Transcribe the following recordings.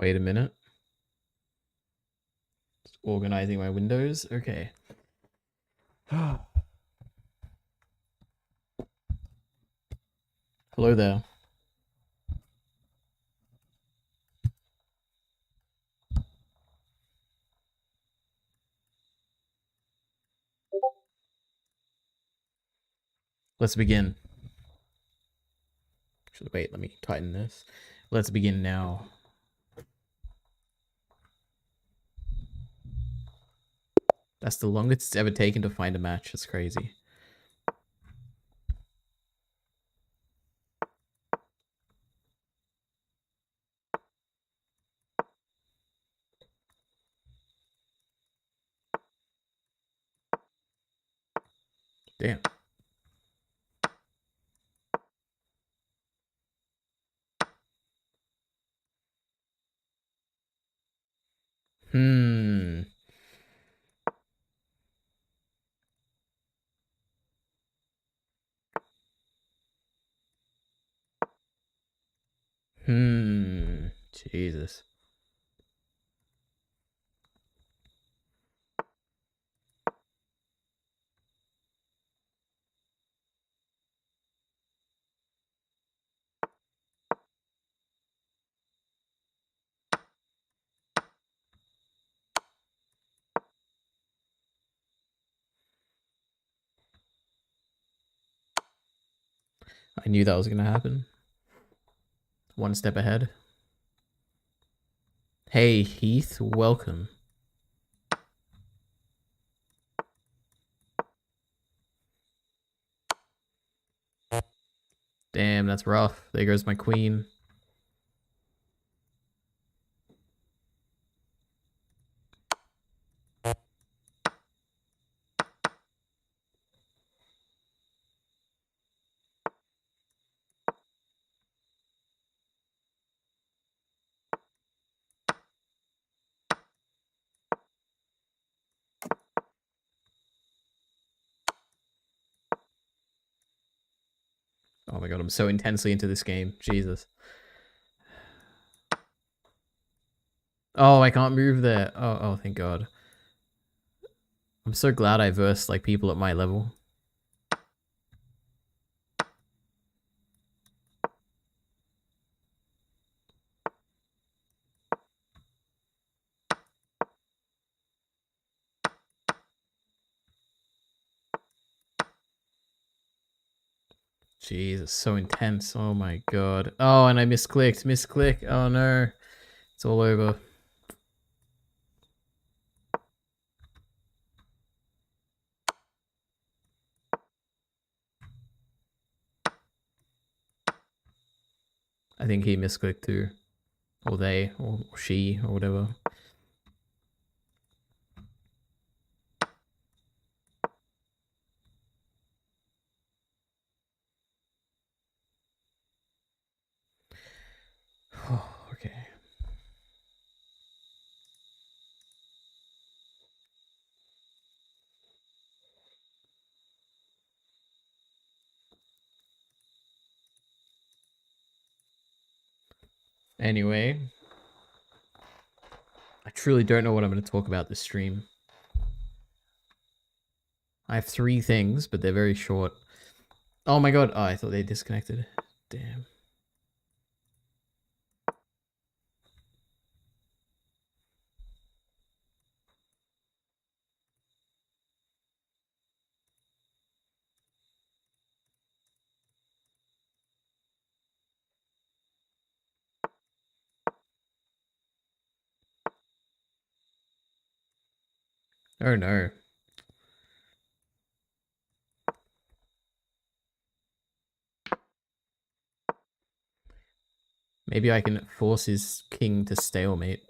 Wait a minute. Just organizing my windows. Okay. Hello there. Let's begin. Actually, wait, let me tighten this. Let's begin now. That's the longest it's ever taken to find a match. It's crazy. Damn. Hmm. Jesus. I knew that was gonna happen. One step ahead. Hey, Heath, welcome. Damn, that's rough. There goes my queen. Oh my god, I'm so intensely into this game. Jesus. Oh, I can't move there. Oh, thank god. I'm so glad I versed like people at my level. Jesus, so intense. Oh my god. Oh, and I misclicked. Misclick. Oh no. It's all over. I think he misclicked too. Or they, or she, or whatever. Oh, okay. Anyway, I truly don't know what I'm going to talk about this stream. I have 3 things, but they're very short. Oh my god. Oh, I thought they disconnected. Damn. Oh no. Maybe I can force his king to stalemate.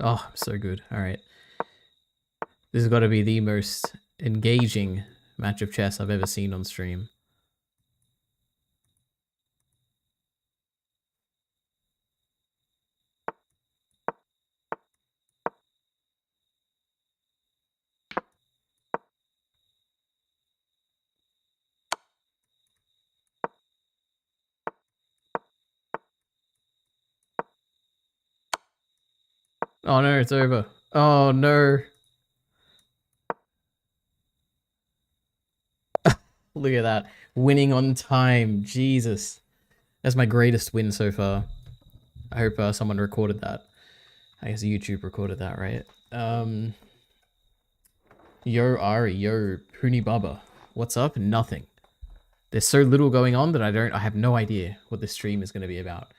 Oh, so good. Alright. This has got to be the most engaging match of chess I've ever seen on stream. Oh no, it's over. Oh no. Look at that. Winning on time. Jesus. That's my greatest win so far. I hope someone recorded that. I guess YouTube recorded that, right? Yo Ari, yo Puni Baba. What's up? Nothing. There's so little going on that I have no idea what this stream is going to be about.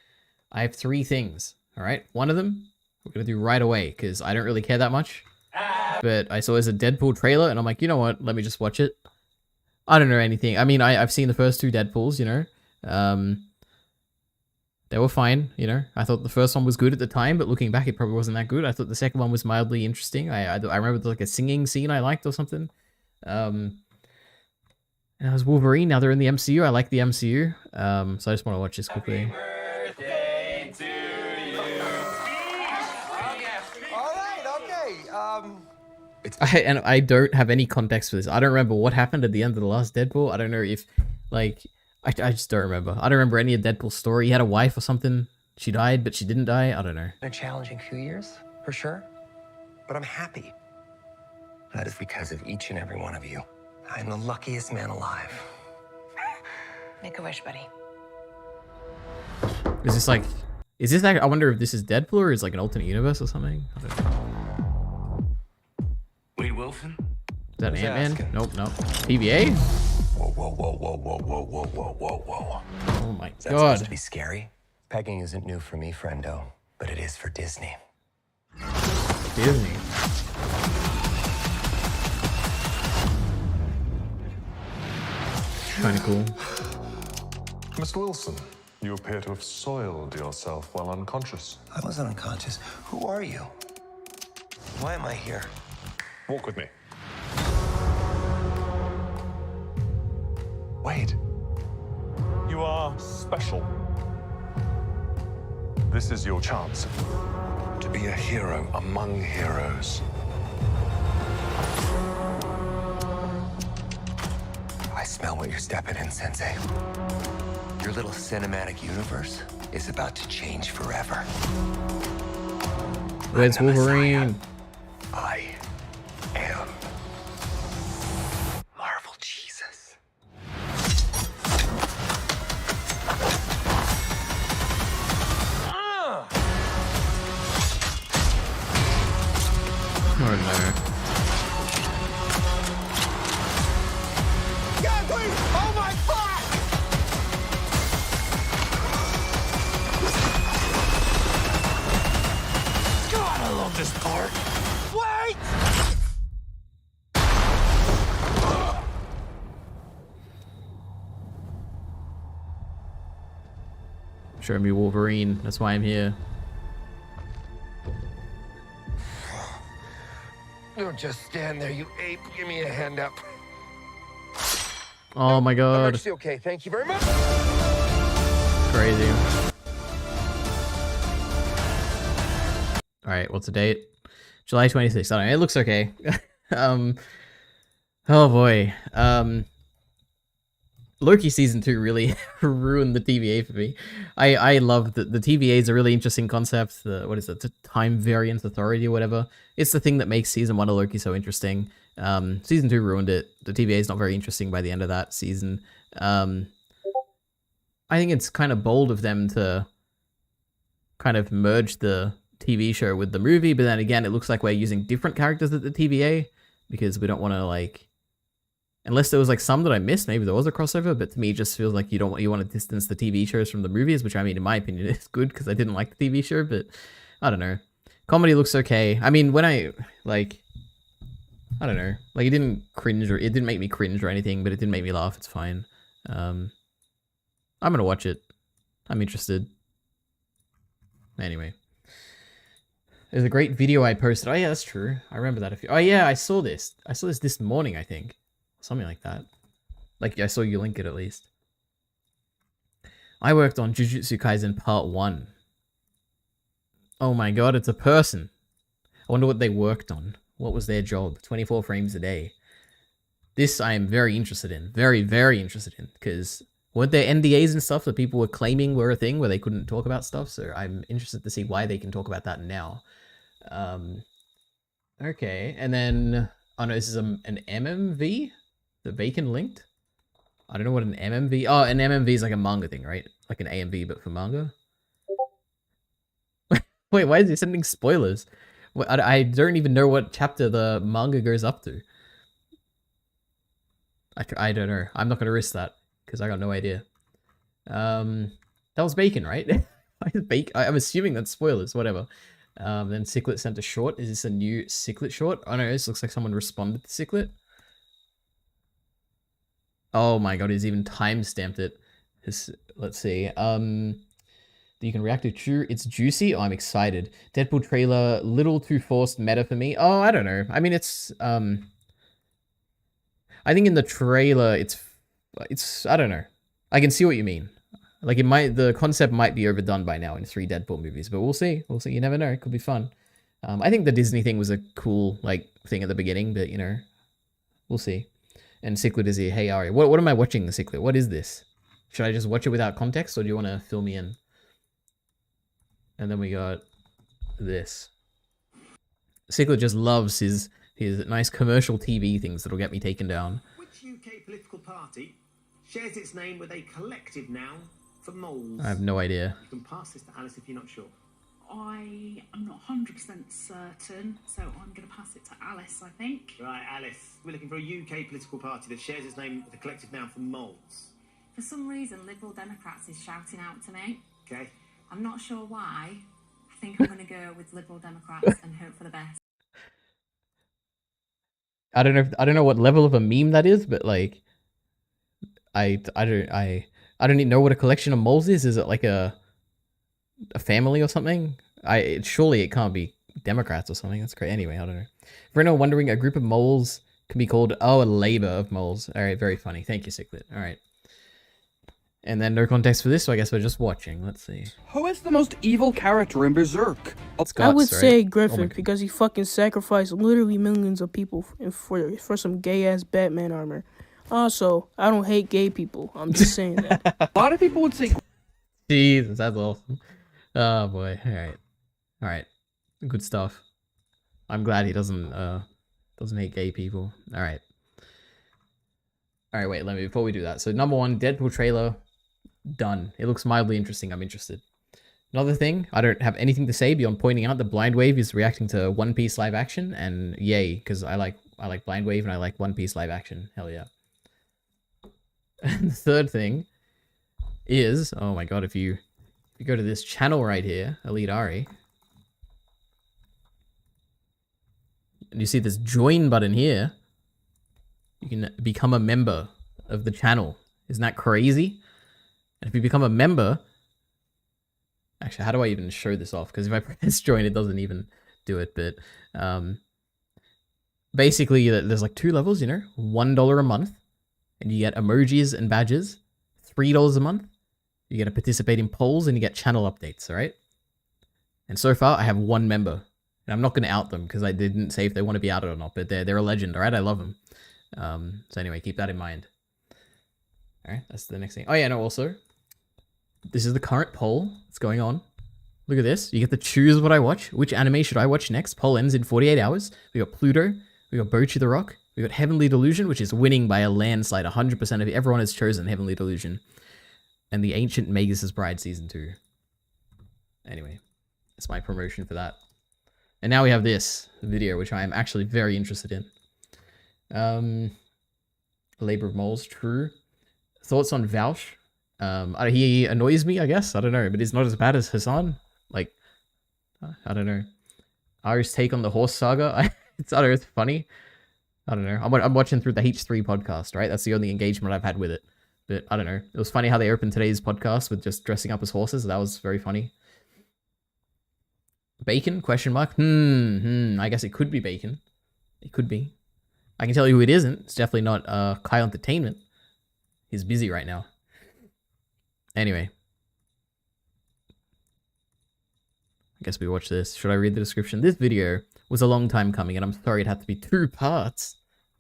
I have 3 things, alright? One of them, we're going to do right away, because I don't really care that much. But I saw there's a Deadpool trailer, and I'm like, you know what? Let me just watch it. I don't know anything. I mean, I've seen the first 2 Deadpools, you know? They were fine, you know? I thought the first one was good at the time, but looking back, it probably wasn't that good. I thought the second one was mildly interesting. I remember there was like a singing scene I liked or something. And it was Wolverine. Now they're in the MCU. I like the MCU. So I just want to watch this quickly. Happy birthday to you. All right, okay. And I don't have any context for this. I don't remember what happened at the end of the last Deadpool. I don't know if, like, I just don't remember. I don't remember any of Deadpool's story. He had a wife or something. She died, but she didn't die. I don't know. A challenging few years, for sure. But I'm happy. That is because of each and every one of you. I'm the luckiest man alive. Make a wish, buddy. Is this like, I wonder if this is Deadpool or is like an alternate universe or something? I don't know. Wade Wilson? Is that Who's Ant-Man? asking? Nope, nope. TVA? Whoa, whoa, whoa, whoa, whoa, whoa, whoa, whoa, whoa, whoa. Oh my Is that supposed to god. be scary? Pegging isn't new for me, friendo, but it is for Disney. Disney. Kinda cool. Mr. Wilson, you appear to have soiled yourself while unconscious. I wasn't unconscious. Who are you? Why am I here? Walk with me. Wade, you are special. This is your chance to be a hero among heroes. I smell what you're stepping in, Sensei. Your little cinematic universe is about to change forever. Where's I'm the Messiah. Wolverine? I am Marvel Jesus. Oh no. God, please! Oh my fuck! God, I love this part. Wait! Show me Wolverine. That's why I'm here. Don't just stand there, you ape. Give me a hand up. Oh my god. Emergency okay. Thank you very much. Crazy. Alright, what's the date? July 26th. I don't know. It looks okay. Oh boy. Loki season 2 really ruined the TVA for me. I love the TVA is a really interesting concept. What is it? The time variance authority or whatever. It's the thing that makes season 1 of Loki so interesting. Season 2 ruined it. The TVA is not very interesting by the end of that season. I think it's kind of bold of them to kind of merge the TV show with the movie, but then again, it looks like we're using different characters at the TVA because we don't want to like, unless there was like some that I missed, maybe there was a crossover, but to me it just feels like you want to distance the TV shows from the movies, which I mean, in my opinion, is good because I didn't like the TV show, but I don't know. Comedy looks okay. I mean, when I don't know, like it didn't make me cringe or anything, but it didn't make me laugh. It's fine. I'm gonna watch it. I'm interested. Anyway. There's a great video I posted. Oh yeah, that's true. I remember that. Oh yeah, I saw this. I saw this morning, I think. Something like that. Like, I saw you link it at least. I worked on Jujutsu Kaisen Part 1. Oh my god, it's a person. I wonder what they worked on. What was their job? 24 frames a day. This I am very interested in. Very, very interested in. Because weren't there NDAs and stuff that people were claiming were a thing where they couldn't talk about stuff? So I'm interested to see why they can talk about that now. Okay, and then oh no, this is an MMV, the Bacon linked. I don't know what an MMV. Oh, an MMV is like a manga thing, right? Like an AMV, but for manga. Wait, why is he sending spoilers? I don't even know what chapter the manga goes up to. I don't know. I'm not gonna risk that because I got no idea. That was Bacon, right? I'm assuming that's spoilers. Whatever. Then Ciclet sent a short. Is this a new Ciclet short? Oh no, this looks like someone responded to Ciclet. Oh my god, he's even time-stamped it. Let's see. You can react to true. It's juicy. Oh, I'm excited. Deadpool trailer, little too forced meta for me. Oh, I don't know. I mean, it's I think in the trailer, it's I don't know. I can see what you mean. Like the concept might be overdone by now in 3 Deadpool movies, but we'll see. We'll see. You never know. It could be fun. I think the Disney thing was a cool thing at the beginning, but we'll see. And Ciclet is here. Hey Ari, what am I watching? The Ciclet. What is this? Should I just watch it without context, or do you want to fill me in? And then we got this. Ciclet just loves his nice commercial TV things that'll get me taken down. Which UK political party shares its name with a collective noun for moles? I have no idea. You can pass this to Alice if you're not sure. I am not 100% certain, so I'm going to pass it to Alice, I think. Right, Alice. We're looking for a UK political party that shares its name with a collective noun for moles. For some reason, Liberal Democrats is shouting out to me. Okay. I'm not sure why. I think I'm going to go with Liberal Democrats and hope for the best. I don't know what level of a meme that is, but like, I don't even know what a collection of moles is. Is it like a family or something? Surely it can't be Democrats or something. That's great. Anyway, I don't know. For anyone wondering, a group of moles can be called a labor of moles. All right, very funny. Thank you, Ciclet. All right. And then no context for this, so I guess we're just watching. Let's see. Who is the most evil character in Berserk? Scott's, I would say right? Griffin because he fucking sacrificed literally millions of people for some gay ass Batman armor. Also, I don't hate gay people. I'm just saying that. A lot of people would say Jesus, that's awesome. Oh boy. All right. Good stuff. I'm glad he doesn't hate gay people. All right. Wait. Before we do that. So number 1, Deadpool trailer. Done. It looks mildly interesting. I'm interested. Another thing, I don't have anything to say beyond pointing out that Blind Wave is reacting to One Piece live action, and yay, because I like Blind Wave and I like One Piece live action. Hell yeah. And the third thing is, oh my god, if you go to this channel right here, Elite Ari, and you see this join button here, you can become a member of the channel. Isn't that crazy? And if you become a member, actually, how do I even show this off? Because if I press join, it doesn't even do it. But basically, there's like 2 levels, $1 a month, and you get emojis and badges. $3 a month, you get to participate in polls, and you get channel updates, all right? And so far, I have 1 member. And I'm not going to out them, because I didn't say if they want to be outed or not, but they're a legend, all right? I love them. So anyway, keep that in mind. All right, that's the next thing. Oh yeah, no, also, this is the current poll that's going on. Look at this. You get to choose what I watch. Which anime should I watch next? Poll ends in 48 hours. We got Pluto. We got Bochi the Rock. We got Heavenly Delusion, which is winning by a landslide. 100% of everyone has chosen Heavenly Delusion. And The Ancient Magus' Bride Season 2. Anyway, that's my promotion for that. And now we have this video, which I am actually very interested in. Labor of Moles, true. Thoughts on Vouch? He annoys me, I guess. I don't know, but he's not as bad as Hassan. Like, I don't know. Ari's take on the horse saga. It's funny. I don't know. I'm watching through the H3 podcast, right? That's the only engagement I've had with it. But I don't know. It was funny how they opened today's podcast with just dressing up as horses. That was very funny. Bacon? Question mark. I guess it could be Bacon. It could be. I can tell you who it isn't. It's definitely not Kyle Entertainment. He's busy right now. Anyway. I guess we watch this. Should I read the description? This video was a long time coming, and I'm sorry it had to be 2 parts.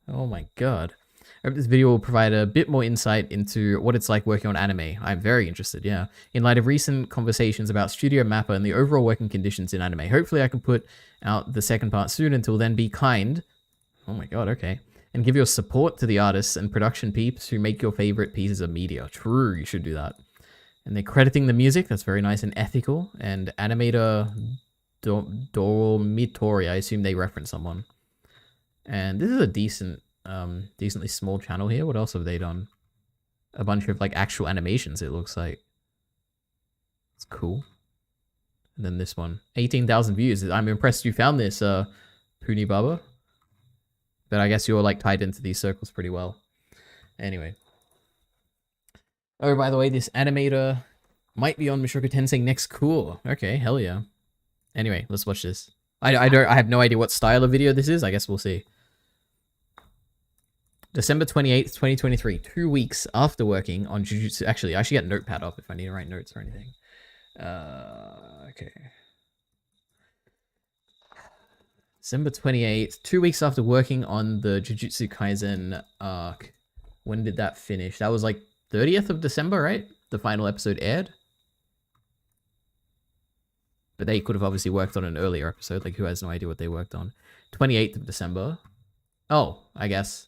Oh my god. I hope this video will provide a bit more insight into what it's like working on anime. I'm very interested, yeah. In light of recent conversations about Studio Mappa and the overall working conditions in anime, hopefully I can put out the second part soon. Until then, be kind. Oh my god, okay. And give your support to the artists and production peeps who make your favorite pieces of media. True, you should do that. And they're crediting the music. That's very nice and ethical. And animator Dormitori, I assume they reference someone. And this is a decently small channel here. What else have they done? A bunch of like actual animations, it looks like. It's cool. And then this one, 18,000 views. I'm impressed you found this, Puni Baba. But I guess you're like tied into these circles pretty well. Anyway. Oh, by the way, this animator might be on Mushoku Tensei next. Cool. Okay, hell yeah. Anyway, let's watch this. I have no idea what style of video this is. I guess we'll see. December 28th, 2023. 2 weeks after working on Jujutsu. Actually, I should get a notepad up if I need to write notes or anything. Okay. December 28th. 2 weeks after working on the Jujutsu Kaisen arc. When did that finish? That was like 30th of December, right? The final episode aired. But they could have obviously worked on an earlier episode. Like, who has no idea what they worked on? 28th of December. Oh, I guess.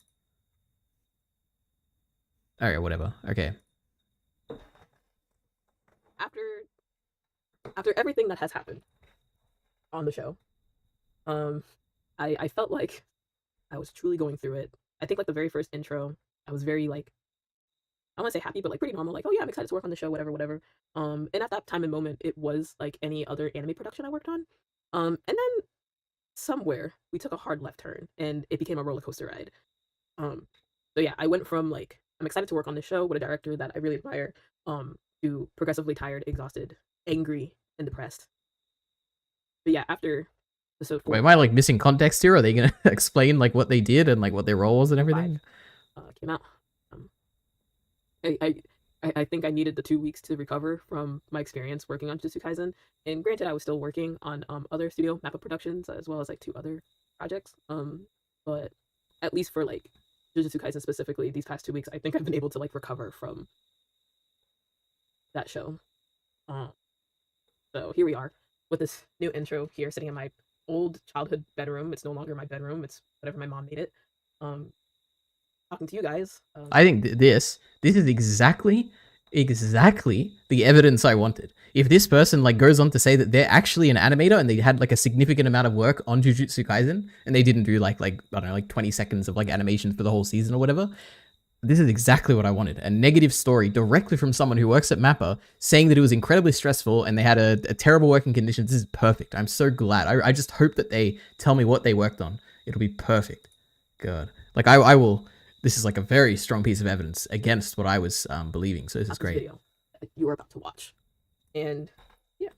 Alright, whatever. Okay. After everything that has happened on the show, I felt like I was truly going through it. I think like the very first intro, I was very like, I want to say happy, but like pretty normal. Like, oh yeah, I'm excited to work on the show, whatever. And at that time and moment, it was like any other anime production I worked on. And then somewhere we took a hard left turn, and it became a roller coaster ride. So yeah, I went from like, I'm excited to work on the show with a director that I really admire, to progressively tired, exhausted, angry, and depressed. But yeah, after episode 4, wait, am I like missing context here? Are they gonna explain like what they did and like what their role was and everything? Came out. I think I needed the 2 weeks to recover from my experience working on Jujutsu Kaisen. And granted, I was still working on other Studio Mappa productions as well as like 2 other projects. But at least for like Jujutsu Kaisen specifically, these past 2 weeks, I think I've been able to like recover from that show. So here we are with this new intro here, sitting in my old childhood bedroom. It's no longer my bedroom. It's whatever my mom made it. Talking to you guys. I think this is exactly the evidence I wanted. If this person like goes on to say that they're actually an animator and they had like a significant amount of work on Jujutsu Kaisen and they didn't do like I don't know, like 20 seconds of like animation for the whole season or whatever, this is exactly what I wanted. A negative story directly from someone who works at Mappa saying that it was incredibly stressful and they had a terrible working conditions. This is perfect. I'm so glad. I just hope that they tell me what they worked on. It'll be perfect. God. Like I will. This is like a very strong piece of evidence against what I was believing. So this is great. Video that you are about to watch. And yeah.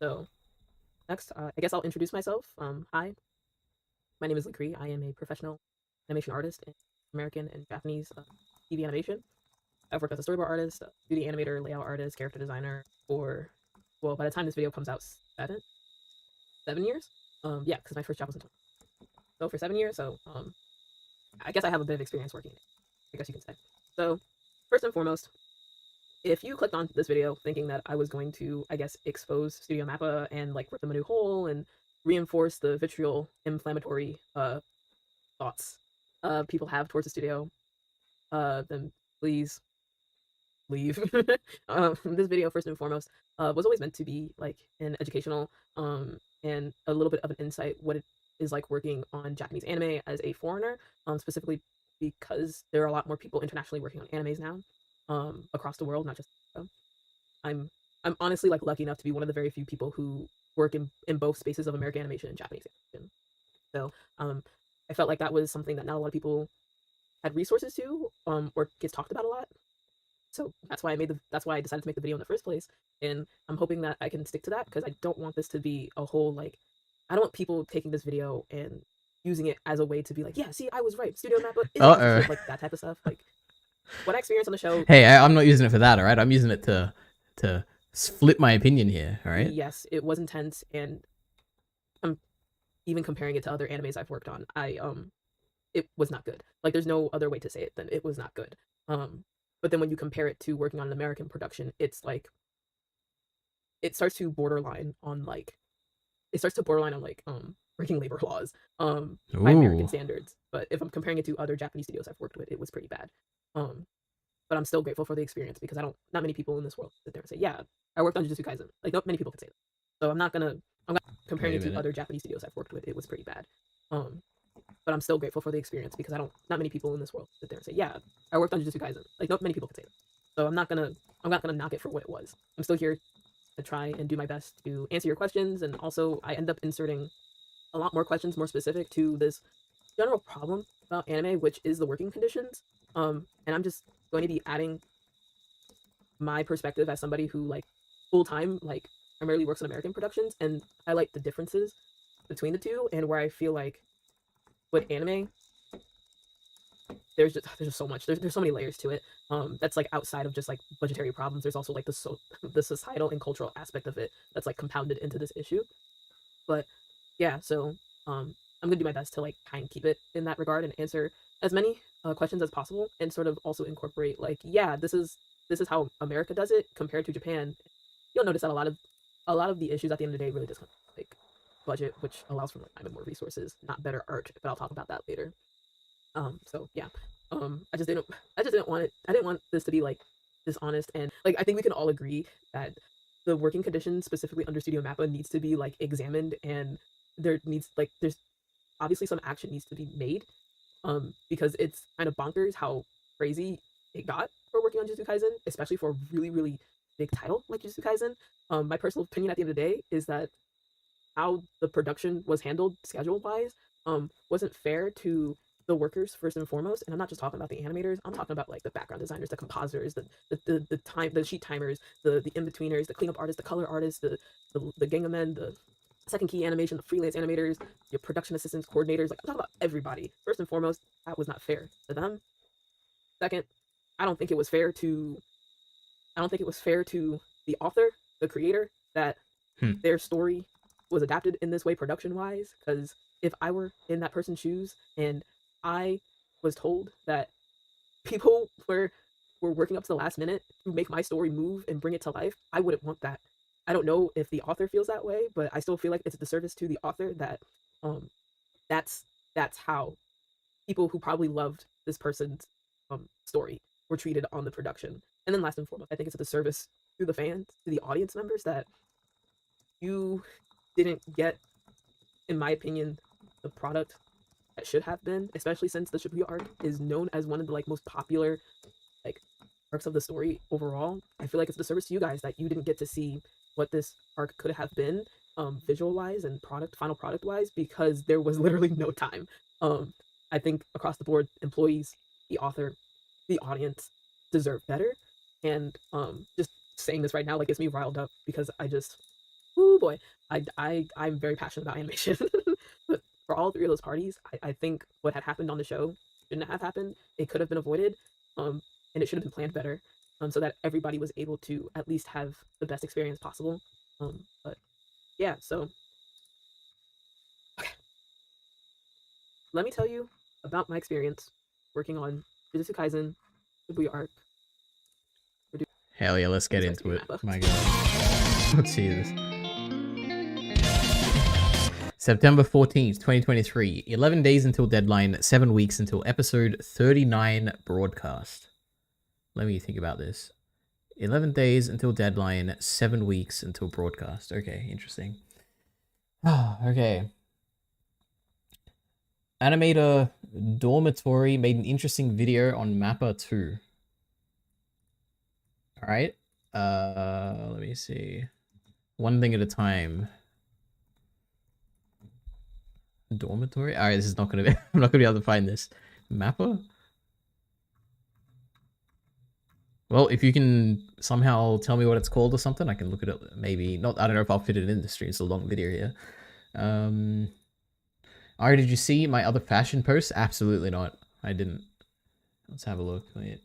So next, I guess I'll introduce myself. Hi. My name is Lakri. I am a professional animation artist in American and Japanese TV animation. I've worked as a storyboard artist, 2D animator, layout artist, character designer for, well, by the time this video comes out, 7 years? Yeah, because my first job was in 20. So for 7 years, so I guess I have a bit of experience working in it, I guess you can say. So first and foremost, if you clicked on this video thinking that I was going to, I guess, expose Studio Mappa and like rip them a new hole and reinforce the vitriol, inflammatory thoughts people have towards the studio, then please leave. This video, first and foremost, was always meant to be like an educational and a little bit of an insight what it is like working on Japanese anime as a foreigner, specifically because there are a lot more people internationally working on animes now, across the world, not just I'm honestly like lucky enough to be one of the very few people who work in both spaces of American animation and Japanese animation. So I felt like that was something that not a lot of people had resources to, or gets talked about a lot. So that's why I decided to make the video in the first place. And I'm hoping that I can stick to that, because I don't want this to be a whole like, I don't want people taking this video and using it as a way to be like, yeah, see, I was right. Studio Mappa is like that type of stuff. Like what I experienced on the show. Hey, I'm not using it for that, all right? I'm using it to flip my opinion here, all right? Yes, it was intense, and I'm even comparing it to other animes I've worked on. it was not good. Like there's no other way to say it than it was not good. But then when you compare it to working on an American production, it's like it starts to borderline on like breaking labor laws by American Ooh. standards. But if I'm comparing it to other Japanese studios I've worked with, it was pretty bad. But I'm still grateful for the experience because not many people in this world sit there and say, yeah, I worked on Jujutsu Kaisen. Like not many people can say that. So I'm not comparing Wait a it to minute. other Japanese studios I've worked with, it was pretty bad. But I'm still grateful for the experience because not many people in this world sit there and say, yeah, I worked on Jujutsu Kaisen. Like not many people can say that. So I'm not gonna knock it for what it was. I'm still here to try and do my best to answer your questions, and also I end up inserting a lot more questions more specific to this general problem about anime, which is the working conditions. And I'm just going to be adding my perspective as somebody who like full time like primarily works in American productions and highlight the differences between the two, and where I feel like with anime there's just so much. There's so many layers to it. That's like outside of just like budgetary problems. There's also like the societal and cultural aspect of it that's like compounded into this issue. But yeah, so I'm gonna do my best to like kind of keep it in that regard and answer as many questions as possible, and sort of also incorporate like, yeah, this is how America does it compared to Japan. You'll notice that a lot of the issues at the end of the day really just come like budget, which allows for more time and more resources, not better art. But I'll talk about that later. So yeah. I just didn't want it. I didn't want this to be like dishonest, and like I think we can all agree that the working conditions specifically under Studio Mappa needs to be like examined, and there's obviously some action needs to be made. Because it's kind of bonkers how crazy it got for working on Jujutsu Kaisen, especially for a really, really big title like Jujutsu Kaisen. My personal opinion at the end of the day is that how the production was handled schedule wise wasn't fair to the workers first and foremost. And I'm not just talking about the animators, I'm talking about like the background designers, the compositors, the sheet timers, the in-betweeners, the cleanup artists, the color artists, the Gangamen, the second key animation, the freelance animators, your production assistants, coordinators. Like I'm talking about everybody. First and foremost, that was not fair to them. Second, I don't think it was fair to the author, the creator, that their story was adapted in this way production wise. Because if I were in that person's shoes and I was told that people were working up to the last minute to make my story move and bring it to life, I wouldn't want that. I don't know if the author feels that way, but I still feel like it's a disservice to the author that that's how people who probably loved this person's story were treated on the production. And then last and foremost, I think it's a disservice to the fans, to the audience members, that you didn't get, in my opinion, the product that should have been, especially since the Shibuya arc is known as one of the like most popular like arcs of the story overall. I feel like it's a disservice to you guys that you didn't get to see what this arc could have been, visual wise and final product wise, because there was literally no time. I think across the board, employees, the author, the audience deserve better. And just saying this right now like gets me riled up because oh boy, I'm very passionate about animation. But for all three of those parties, I think what had happened on the show shouldn't have happened. It could have been avoided, and it should have been planned better, so that everybody was able to at least have the best experience possible. But yeah, so okay. Let me tell you about my experience working on Jujutsu Kaisen, Shibuya arc. Hell yeah, let's get into it. My god. Let's see this. September 14th, 2023. 11 days until deadline, 7 weeks until episode 39 broadcast. Let me think about this. 11 days until deadline, 7 weeks until broadcast. Okay, interesting. Okay. Animator Dormitory made an interesting video on Mappa 2. Alright. Let me see. One thing at a time. Dormitory? Alright, this is not gonna be I'm not gonna be able to find this. Mappa? Well, if you can somehow tell me what it's called or something, I can look it up. Maybe not. I don't know if I'll fit it in the stream. It's a long video here. Alright, did you see my other fashion posts? Absolutely not. I didn't. Let's have a look. Wait.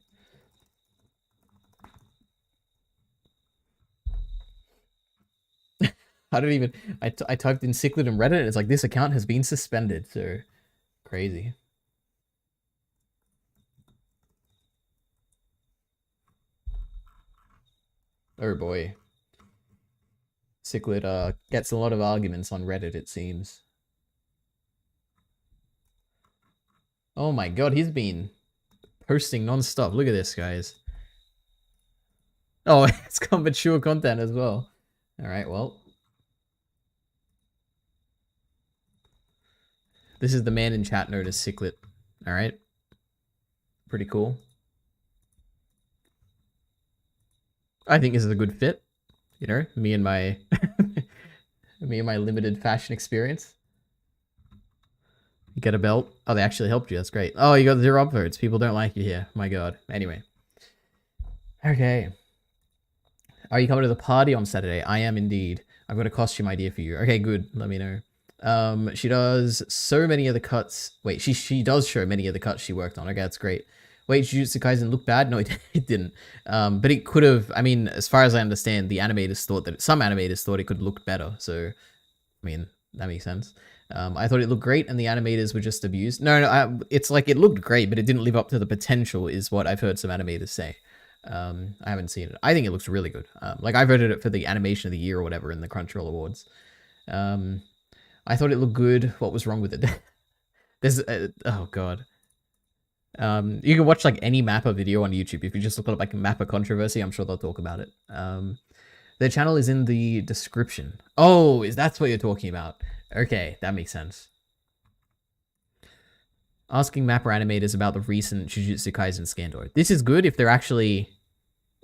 I don't even. I typed in Cichlid and Reddit, and it's like this account has been suspended. So crazy. Oh boy. Cichlid gets a lot of arguments on Reddit, it seems. Oh my god, he's been posting non-stop. Look at this, guys. Oh, it's got mature content as well. Alright, well. This is the man in chat known as Cichlid. Alright. Pretty cool. I think this is a good fit. You know, me and my limited fashion experience. Get a belt. Oh, they actually helped you. That's great. Oh, you got 0 upvotes. People don't like you here. My god. Anyway. Okay. Are you coming to the party on Saturday? I am indeed. I've got a costume idea for you. Okay, good. Let me know. She does so many of the cuts. Wait, she does show many of the cuts she worked on. Okay, that's great. Wait, Jujutsu Kaisen look bad? No, it didn't. But it could have. I mean, as far as I understand, the animators thought that some animators thought it could look better. So, I mean, that makes sense. I thought it looked great, and the animators were just abused. No, it's like it looked great, but it didn't live up to the potential, is what I've heard some animators say. I haven't seen it. I think it looks really good. Like I voted it for the animation of the year or whatever in the Crunchyroll Awards. I thought it looked good. What was wrong with it? There's oh god. You can watch like any Mappa video on YouTube. If you just look up like Mappa controversy, I'm sure they'll talk about it. Their channel is in the description. Oh, that's what you're talking about? Okay, that makes sense. Asking Mappa animators about the recent Jujutsu Kaisen scandal. This is good if they're actually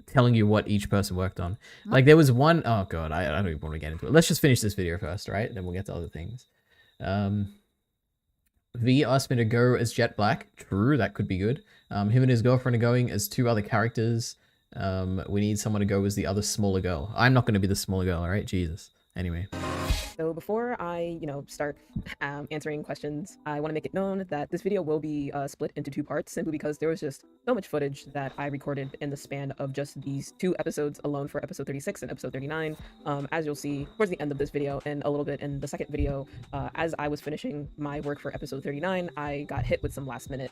telling you what each person worked on. Like there was one, oh god, I don't even want to get into it. Let's just finish this video first, right? Then we'll get to other things. V asked me to go as Jet Black. True, that could be good. Him and his girlfriend are going as 2 other characters. We need someone to go as the other smaller girl. I'm not going to be the smaller girl, alright? Jesus. Anyway. So before I, start answering questions, I want to make it known that this video will be split into 2 parts, simply because there was just so much footage that I recorded in the span of just these 2 episodes alone for episode 36 and episode 39. As you'll see towards the end of this video and a little bit in the second video, as I was finishing my work for episode 39, I got hit with some last-minute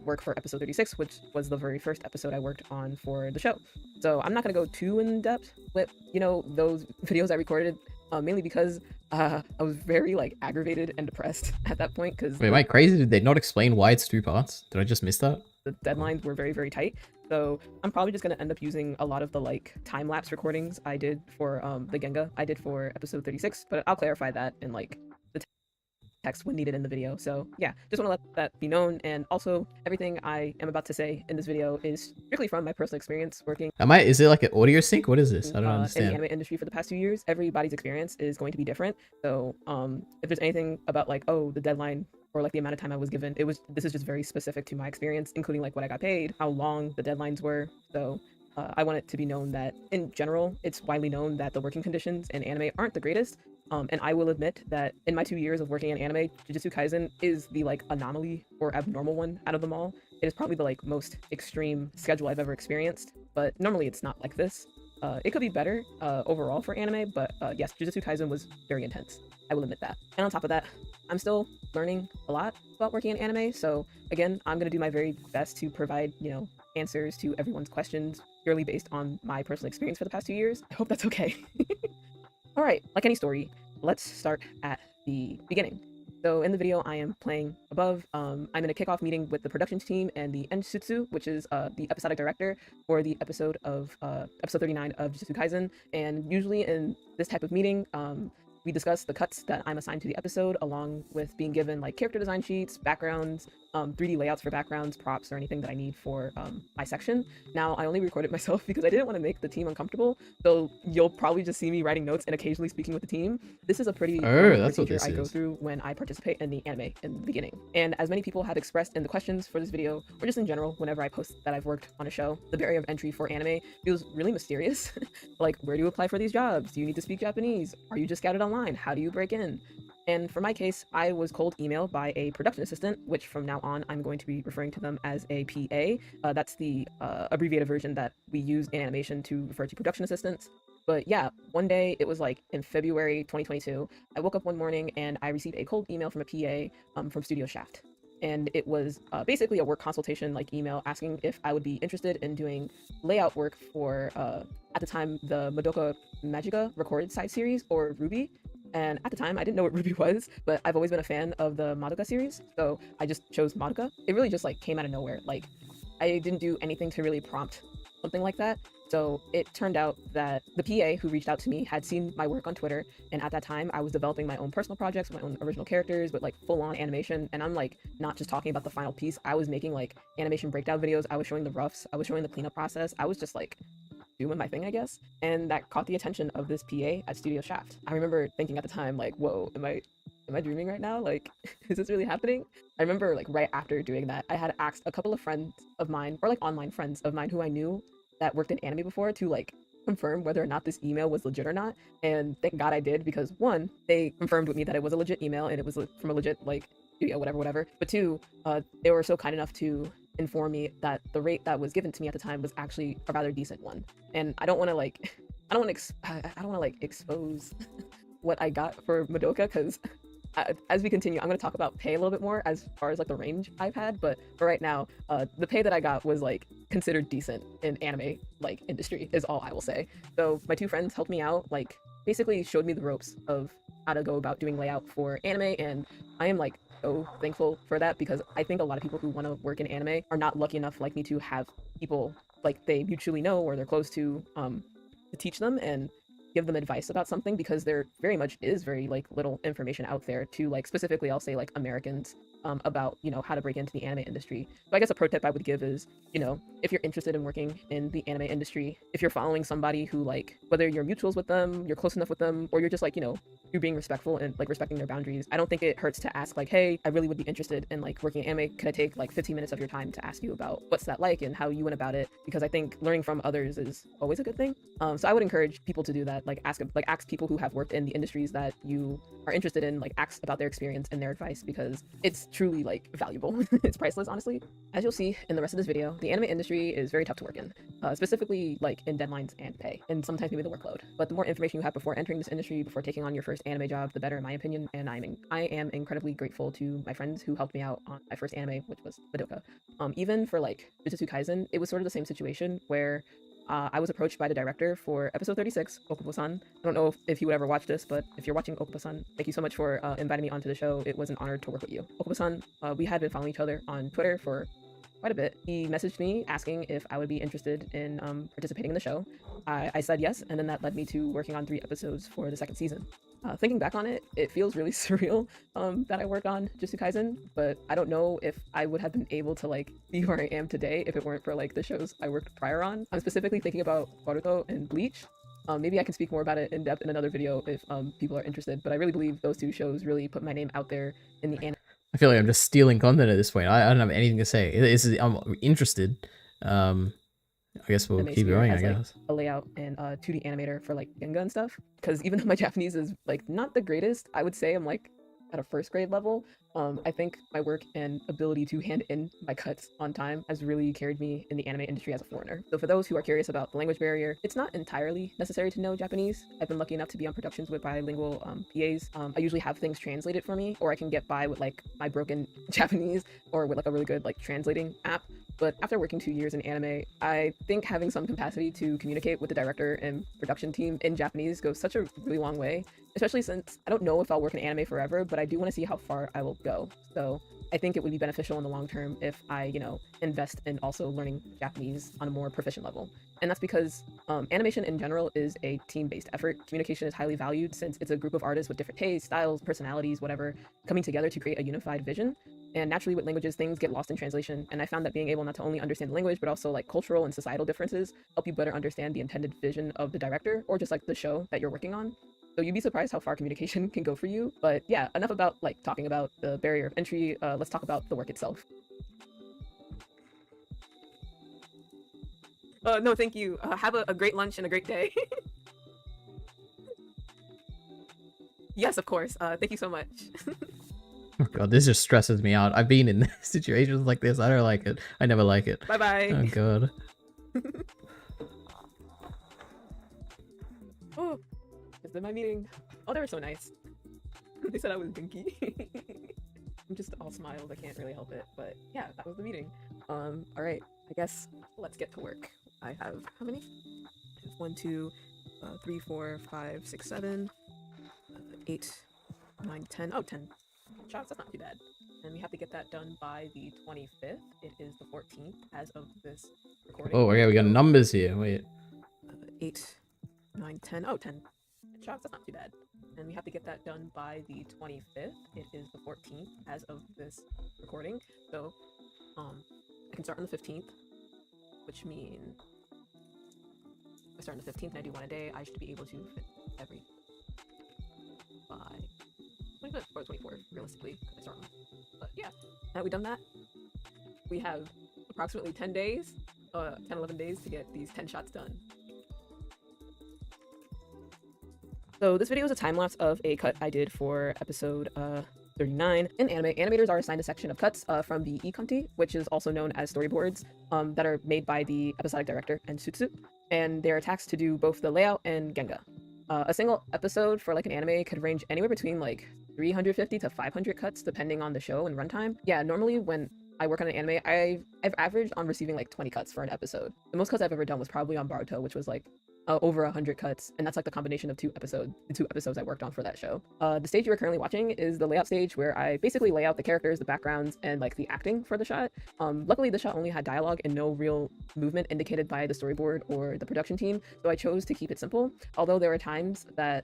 work for episode 36, which was the very first episode I worked on for the show. So I'm not going to go too in-depth with, those videos I recorded, mainly because I was very aggravated and depressed at that point. Because wait, am I crazy? Did they not explain why it's 2 parts? Did I just miss that? The deadlines were very, very tight. So I'm probably just going to end up using a lot of the time-lapse recordings I did for the Genga I did for episode 36, but I'll clarify that in the text when needed in the video. So yeah, just want to let that be known. And also, everything I am about to say in this video is strictly from my personal experience working. Is it like an audio sync? What is this? I don't understand. In the anime industry for the past 2 years, everybody's experience is going to be different. So if there's anything about the deadline or the amount of time I was given, this is just very specific to my experience, including what I got paid, how long the deadlines were. So I want it to be known that in general, it's widely known that the working conditions in anime aren't the greatest. And I will admit that in my 2 years of working in anime, Jujutsu Kaisen is the anomaly or abnormal one out of them all. It is probably the most extreme schedule I've ever experienced, but normally it's not like this. It could be better overall for anime, but yes, Jujutsu Kaisen was very intense. I will admit that. And on top of that, I'm still learning a lot about working in anime. So again, I'm going to do my very best to provide, answers to everyone's questions purely based on my personal experience for the past 2 years. I hope that's okay. All right, like any story, let's start at the beginning. So in the video I am playing above, I'm in a kickoff meeting with the production team and the Ensutsu, which is the episodic director for the episode 39 of Jujutsu Kaisen. And usually in this type of meeting, we discuss the cuts that I'm assigned to the episode, along with being given character design sheets, backgrounds, 3D layouts for backgrounds, props, or anything that I need for my section. Now, I only recorded myself because I didn't want to make the team uncomfortable, so you'll probably just see me writing notes and occasionally speaking with the team. This is a pretty procedure I go through when I participate in the anime in the beginning. And as many people have expressed in the questions for this video, or just in general, whenever I post that I've worked on a show, the barrier of entry for anime feels really mysterious. Where do you apply for these jobs? Do you need to speak Japanese? Are you just scouted online? How do you break in? And for my case, I was cold emailed by a production assistant, which from now on, I'm going to be referring to them as a PA. That's the abbreviated version that we use in animation to refer to production assistants. But yeah, one day, it was in February 2022, I woke up one morning and I received a cold email from a PA from Studio Shaft. and it was basically a work consultation like email asking if I would be interested in doing layout work for at the time the Madoka Magica recorded side series, or Ruby. And at the time I didn't know what Ruby was, but I've always been a fan of the Madoka series, so I just chose Madoka. It really just like came out of nowhere. Like I didn't do anything to really prompt something like that. So it turned out that the PA who reached out to me had seen my work on Twitter, and at that time I was developing my own personal projects, my own original characters, but like full-on animation. And I'm like not just talking about the final piece. I was making like animation breakdown videos. I was showing the roughs. I was showing the cleanup process. I was just like doing my thing, I guess. And that caught the attention of this PA at Studio Shaft. I remember thinking at the time, like, whoa, am I dreaming right now? Like, is this really happening? I remember like right after doing that, I had asked a couple of friends of mine, or like online friends of mine who I knew that worked in anime before, to like confirm whether or not this email was legit or not. And thank God I did, because one, they confirmed with me that it was a legit email and it was from a legit like studio, whatever. But two, they were so kind enough to inform me that the rate that was given to me at the time was actually a rather decent one. And I don't want to like, I don't want to like expose what I got for Madoka, because as we continue, I'm going to talk about pay a little bit more as far as like the range I've had. But for right now, the pay that I got was like considered decent in anime like industry, is all I will say. So my two friends helped me out, like basically showed me the ropes of how to go about doing layout for anime, and I am like so thankful for that, because I think a lot of people who want to work in anime are not lucky enough like me to have people like they mutually know or they're close to teach them and give them advice about something, because there very much is very like little information out there to like, specifically I'll say like Americans, about, you know, how to break into the anime industry. So I guess a pro tip I would give is, you know, if you're interested in working in the anime industry, if you're following somebody who like, whether you're mutuals with them, you're close enough with them, or you're just like, you know, you're being respectful and like respecting their boundaries, I don't think it hurts to ask like, hey, I really would be interested in like working in anime. Could I take like 15 minutes of your time to ask you about what's that like and how you went about it? Because I think learning from others is always a good thing. So I would encourage people to do that, like ask people who have worked in the industries that you are interested in, like ask about their experience and their advice, because it's truly like valuable. It's priceless, honestly. As you'll see in the rest of this video, the anime industry is very tough to work in, specifically like in deadlines and pay, and sometimes maybe the workload. But the more information you have before entering this industry, before taking on your first anime job, the better, in my opinion. And I am incredibly grateful to my friends who helped me out on my first anime, which was Madoka. Even for like Jujutsu Kaisen, it was sort of the same situation where I was approached by the director for episode 36, Okubo-san. I don't know if he would ever watch this, but if you're watching, Okubo-san, thank you so much for inviting me onto the show. It was an honor to work with you. Okubo-san, we had been following each other on Twitter for quite a bit. He messaged me asking if I would be interested in participating in the show. I said yes, and then that led me to working on 3 episodes for the second season. Thinking back on it, it feels really surreal that I worked on Jujutsu Kaisen, but I don't know if I would have been able to like be where I am today if it weren't for like the shows I worked prior on. I'm specifically thinking about Boruto and Bleach. Maybe I can speak more about it in depth in another video if people are interested, but I really believe those 2 shows really put my name out there in the anime. I feel like I'm just stealing content at this point. I don't have anything to say. I'm interested. I guess we'll keep going, I guess. Like, a layout and 2D animator for like Genga and stuff. Because even though my Japanese is like not the greatest, I would say I'm like at a first grade level. I think my work and ability to hand in my cuts on time has really carried me in the anime industry as a foreigner. So for those who are curious about the language barrier, it's not entirely necessary to know Japanese. I've been lucky enough to be on productions with bilingual PAs. I usually have things translated for me, or I can get by with like my broken Japanese, or with like a really good like translating app. But after working 2 years in anime, I think having some capacity to communicate with the director and production team in Japanese goes such a really long way, especially since I don't know if I'll work in anime forever, but I do want to see how far I will go. So I think it would be beneficial in the long term if I, you know, invest in also learning Japanese on a more proficient level. And that's because animation in general is a team-based effort. Communication is highly valued since it's a group of artists with different tastes, styles, personalities, whatever, coming together to create a unified vision. And naturally with languages, things get lost in translation. And I found that being able not to only understand the language, but also like cultural and societal differences help you better understand the intended vision of the director, or just like the show that you're working on. So you'd be surprised how far communication can go for you. But yeah, enough about like talking about the barrier of entry. Let's talk about the work itself. No, thank you. Have a great lunch and a great day. Yes, of course. Thank you so much. Oh god, this just stresses me out. I've been in situations like this. I don't like it. I never like it. Bye-bye. Oh god. Oh, is in my meeting. Oh, they were so nice. They said I was dinky. I'm just all smiles. I can't really help it. But yeah, that was the meeting. All right. I guess let's get to work. I have how many? 1, 2, 3, 4, 5, 6, 7, 8, 9, 10. Oh, 10 shots. That's not too bad. And we have to get that done by the 25th. It is the 14th as of this recording. Oh, okay, we got numbers here. Wait. 8, 9, 10. Oh, 10 shots. That's not too bad. And we have to get that done by the 25th. It is the 14th as of this recording. So, I can start on the 15th, which means if I start on the 15th and I do one a day, I should be able to fit every by 25th or 24th, realistically. I start on. But yeah, now we've done that. We have approximately 10 days, 11 days to get these 10 shots done. So this video is a time-lapse of a cut I did for episode 39. In anime, animators are assigned a section of cuts from the ikanti, which is also known as storyboards, that are made by the episodic director and Sutsu, and they're tasked to do both the layout and genga. A single episode for like an anime could range anywhere between like 350 to 500 cuts depending on the show and runtime. Yeah, normally when I work on an anime, I've averaged on receiving like 20 cuts for an episode. The most cuts I've ever done was probably on Boruto, which was like over 100 cuts, and that's like the combination of the two episodes I worked on for that show. The stage you are currently watching is the layout stage, where I basically lay out the characters, the backgrounds, and like the acting for the shot. Luckily the shot only had dialogue and no real movement indicated by the storyboard or the production team, so I chose to keep it simple, although there are times that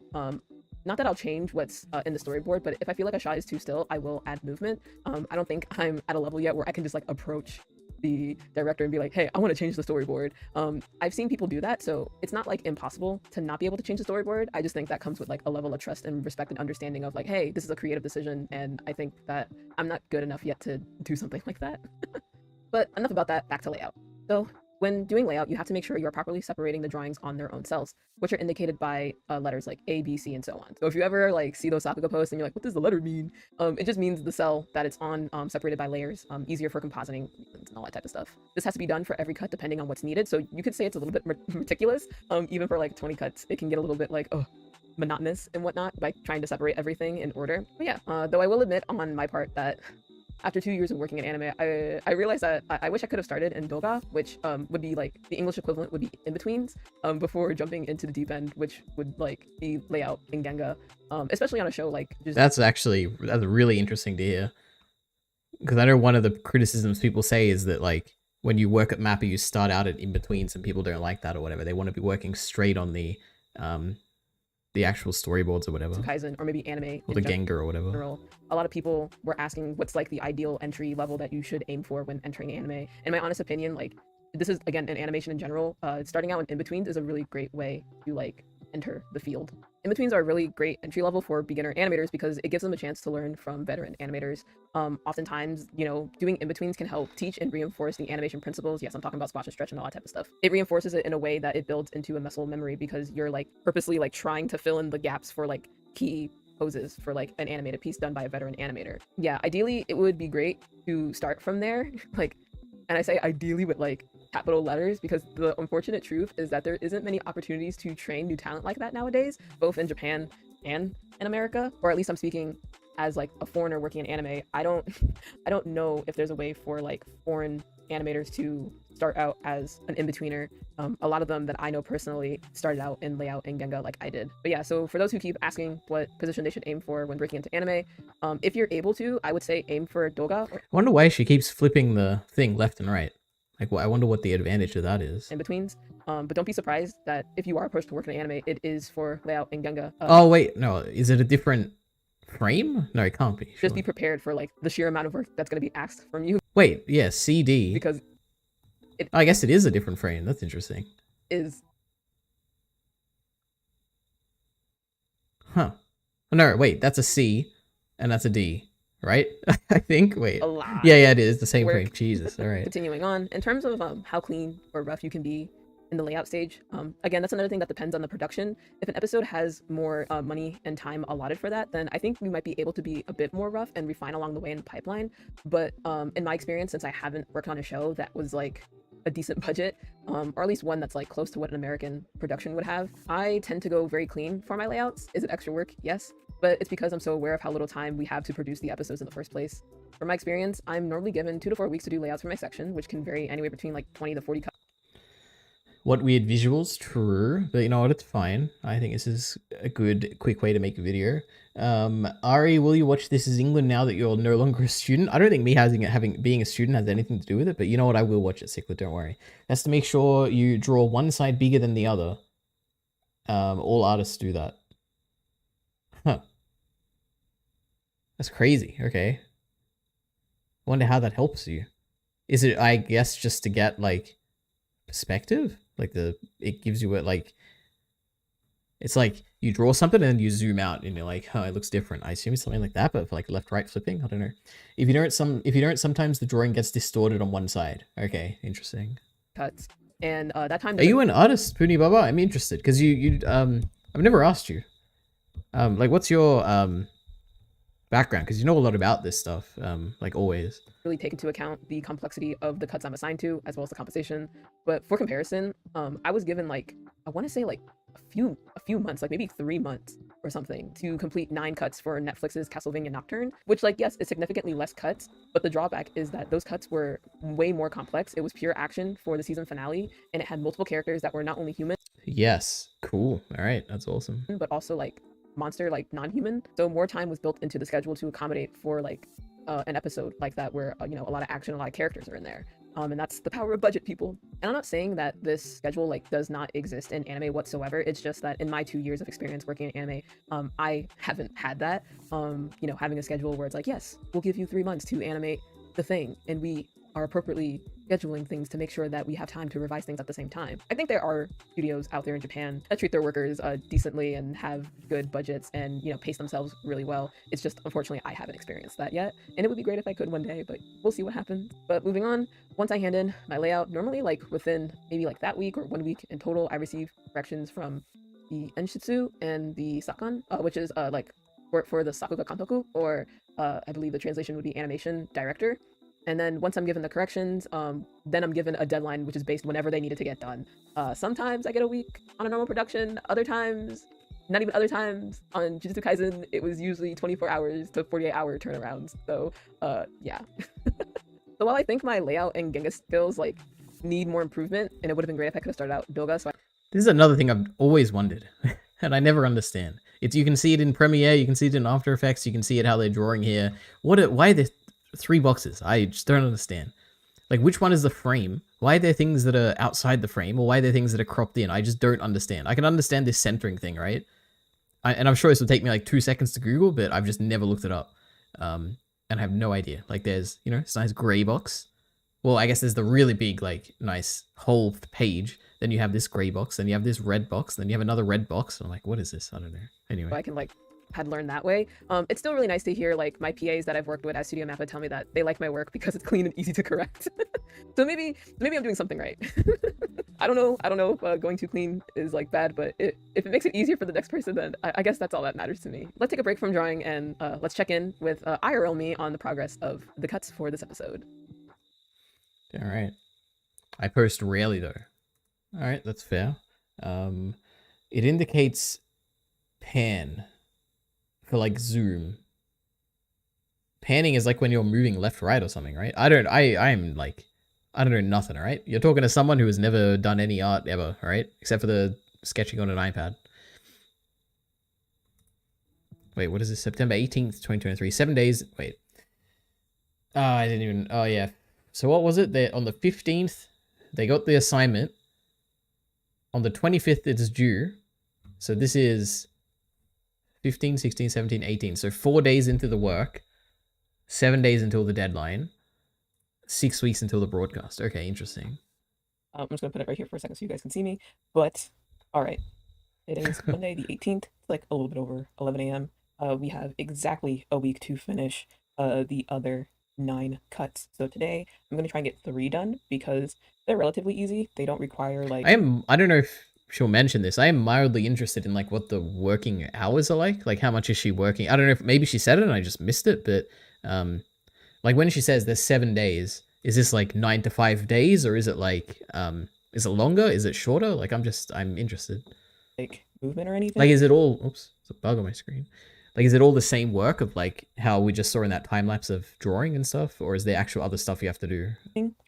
not that I'll change what's in the storyboard, but if I feel like a shot is too still, I will add movement. I don't think I'm at a level yet where I can just like approach the director and be like, hey, I want to change the storyboard. I've seen people do that, so it's not like impossible to not be able to change the storyboard. I just think that comes with like a level of trust and respect and understanding of like, hey, this is a creative decision, and I think that I'm not good enough yet to do something like that. But enough about that, back to layout. So when doing layout, you have to make sure you are properly separating the drawings on their own cells, which are indicated by letters like A, B, C, and so on. So if you ever like see those Sakuga posts and you're like, what does the letter mean? It just means the cell that it's on, separated by layers, easier for compositing and all that type of stuff. This has to be done for every cut depending on what's needed. So you could say it's a little bit meticulous. Even for like 20 cuts, it can get a little bit like, monotonous and whatnot by trying to separate everything in order. But yeah, though I will admit on my part that after 2 years of working in anime, I realized that I wish I could have started in doga, which would be like the English equivalent would be in-betweens, before jumping into the deep end, which would like be layout and genga, especially on a show like just... That's really interesting to hear. Because I know one of the criticisms people say is that like when you work at Mappa, you start out at in-betweens, and people don't like that or whatever. They want to be working straight on the actual storyboards or whatever. Kaizen, or maybe anime or the Genga or whatever. General. A lot of people were asking what's like the ideal entry level that you should aim for when entering anime. In my honest opinion, like this is again in animation in general, starting out in in-betweens is a really great way to like enter the field. In-betweens are a really great entry level for beginner animators because it gives them a chance to learn from veteran animators. Oftentimes, you know, doing in-betweens can help teach and reinforce the animation principles. Yes, I'm talking about squash and stretch and all that type of stuff. It reinforces it in a way that it builds into a muscle memory because you're like purposely like trying to fill in the gaps for like key poses for like an animated piece done by a veteran animator. Yeah, ideally it would be great to start from there. Like, and I say ideally with like capital letters because the unfortunate truth is that there isn't many opportunities to train new talent like that nowadays, both in Japan and in America, or at least I'm speaking as like a foreigner working in anime. I don't know if there's a way for like foreign animators to start out as an in-betweener. A lot of them that I know personally started out in layout and genga like I did. But yeah, so for those who keep asking what position they should aim for when breaking into anime, if you're able to, I would say aim for doga. I wonder why she keeps flipping the thing left and right. Like, I wonder what the advantage of that is. In-betweens. But don't be surprised that if you are approached to work in anime, it is for layout and genga. Oh wait, no, is it a different frame? No, it can't be. Just be prepared for like the sheer amount of work that's going to be asked from you. Wait, yeah, CD. Because I guess it is a different frame. That's interesting. Huh. No, wait, that's a C and that's a D, right? I think. Wait. A lot. Yeah, it is the same frame. Jesus. All right. Continuing on, in terms of how clean or rough you can be in the layout stage, again, that's another thing that depends on the production. If an episode has more money and time allotted for that, then I think we might be able to be a bit more rough and refine along the way in the pipeline. But in my experience, since I haven't worked on a show that was like a decent budget, or at least one that's like close to what an American production would have, I tend to go very clean for my layouts. Is it extra work? Yes. but it's because I'm so aware of how little time we have to produce the episodes in the first place. From my experience, I'm normally given 2 to 4 weeks to do layouts for my section, which can vary anywhere between like 20 to 40 cuts. What weird visuals? True, but you know what? It's fine. I think this is a good, quick way to make a video. Ari, will you watch This Is England now that you're no longer a student? I don't think me being a student has anything to do with it, but you know what? I will watch it, Cichlid, don't worry. That's to make sure you draw one side bigger than the other. All artists do that. Huh. That's crazy. Okay. Wonder how that helps you. Is it, I guess, just to get, like, perspective? Like, it gives you it's like you draw something and you zoom out and you're like, huh, it looks different. I assume it's something like that, but for like left-right flipping, I don't know. If you don't, sometimes the drawing gets distorted on one side. Okay, interesting. Cuts. And that time... Are you an artist, Puni Baba? I'm interested, because I've never asked you. Like, what's your, background? Because you know a lot about this stuff, like always. Really take into account the complexity of the cuts I'm assigned to, as well as the composition. But for comparison, I was given like, I want to say like a few months, like maybe 3 months or something, to complete 9 cuts for Netflix's Castlevania Nocturne, which, like, yes, is significantly less cuts, but the drawback is that those cuts were way more complex. It was pure action for the season finale, and it had multiple characters that were not only human. Yes, cool. All right, that's awesome. But also like monster, like non-human. So more time was built into the schedule to accommodate for like an episode like that where you know, a lot of action, a lot of characters are in there. And that's the power of budget, people. And I'm not saying that this schedule like does not exist in anime whatsoever. It's just that in my 2 years of experience working in anime, I haven't had that. You know, having a schedule where it's like, yes, we'll give you 3 months to animate the thing, and we are appropriately scheduling things to make sure that we have time to revise things at the same time. I think there are studios out there in Japan that treat their workers decently and have good budgets and, you know, pace themselves really well. It's just, unfortunately, I haven't experienced that yet, and it would be great if I could one day, but we'll see what happens. But moving on, once I hand in my layout, normally like within maybe like that week or 1 week in total, I receive corrections from the Enshitsu and the Sakan, which is like for the Sakuga Kantoku, or I believe the translation would be animation director. And then once I'm given the corrections, then I'm given a deadline, which is based whenever they need it to get done. Sometimes I get a week on a normal production. Other times, not even other times, on Jujutsu Kaisen, it was usually 24 hours to 48-hour turnarounds. So, yeah. So while I think my layout and Genga skills like need more improvement, and it would have been great if I could have started out Doga. So this is another thing I've always wondered, and I never understand. You can see it in Premiere, you can see it in After Effects, you can see it how they're drawing here. Why are there 3 boxes? I just don't understand. Like, which one is the frame? Why are there things that are outside the frame, or why are there things that are cropped in? I just don't understand. I can understand this centering thing, right? And I'm sure this will take me like 2 seconds to Google, but I've just never looked it up. And I have no idea. Like, there's, you know, it's a nice gray box. Well, I guess there's the really big, like, nice whole page. Then you have this gray box, then you have this red box, then you have another red box. I'm like, what is this? I don't know. Anyway. I can like had learned that way. It's still really nice to hear like my PAs that I've worked with at Studio Mappa tell me that they like my work because it's clean and easy to correct. So maybe I'm doing something right. I don't know if going too clean is like bad, but if it makes it easier for the next person, then I guess that's all that matters to me. Let's take a break from drawing and let's check in with IRL me on the progress of the cuts for this episode. All right. I post rarely though. All right, that's fair. It indicates pan for like zoom. Panning is like when you're moving left, right or something, right? I don't know nothing, all right? You're talking to someone who has never done any art ever, right? Except for the sketching on an iPad. Wait, what is this? September 18th, 2023. 7 days. Wait. I didn't even... Oh, yeah. So what was it? On the 15th, they got the assignment. On the 25th, it's due. So this is 15, 16, 17, 18. So 4 days into the work. 7 days until the deadline. 6 weeks until the broadcast. Okay, interesting. I'm just going to put it right here for a second so you guys can see me. But, all right. It is Monday the 18th. It's like a little bit over 11 a.m. We have exactly a week to finish the other 9 cuts. So today, I'm going to try and get 3 done because they're relatively easy. They don't require like... I don't know if she'll mention this. I am mildly interested in like what the working hours are like. Like how much is she working? I don't know if maybe she said it and I just missed it, but like when she says there's 7 days, is this like 9 to 5 days or is it like is it longer? Is it shorter? Like I'm interested. Like movement or anything? Like is it all oops, it's a bug on my screen. Like, is it all the same work of like how we just saw in that time lapse of drawing and stuff, or is there actual other stuff you have to do?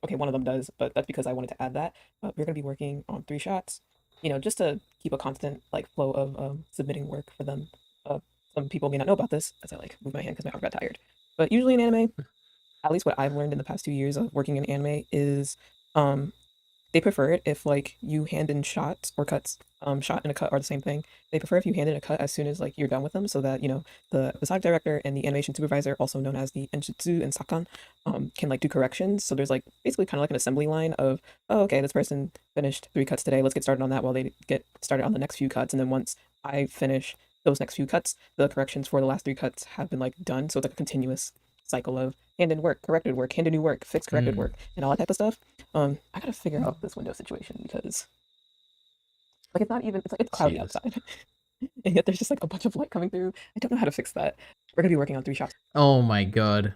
Okay, one of them does, but that's because I wanted to add that. We're going to be working on 3 shots, you know, just to keep a constant like flow of submitting work for them. Some people may not know about this as I like move my hand because my arm got tired. But usually in anime, at least what I've learned in the past 2 years of working in anime is they prefer it if like you hand in shots or cuts. Shot and a cut are the same thing. They prefer if you hand in a cut as soon as like you're done with them, so that you know the side director and the animation supervisor, also known as the enshitsu and sakan, can like do corrections. So there's like basically kind of like an assembly line of, oh, okay, this person finished 3 cuts today. Let's get started on that while they get started on the next few cuts. And then once I finish those next few cuts, the corrections for the last 3 cuts have been like done. So it's like a continuous cycle of hand in work, corrected work, hand in new work, fix corrected work, and all that type of stuff. I gotta figure out this window situation because like it's not even, it's like it's cloudy outside. And yet there's just like a bunch of light coming through. I don't know how to fix that. We're gonna be working on 3 shots. Oh my god.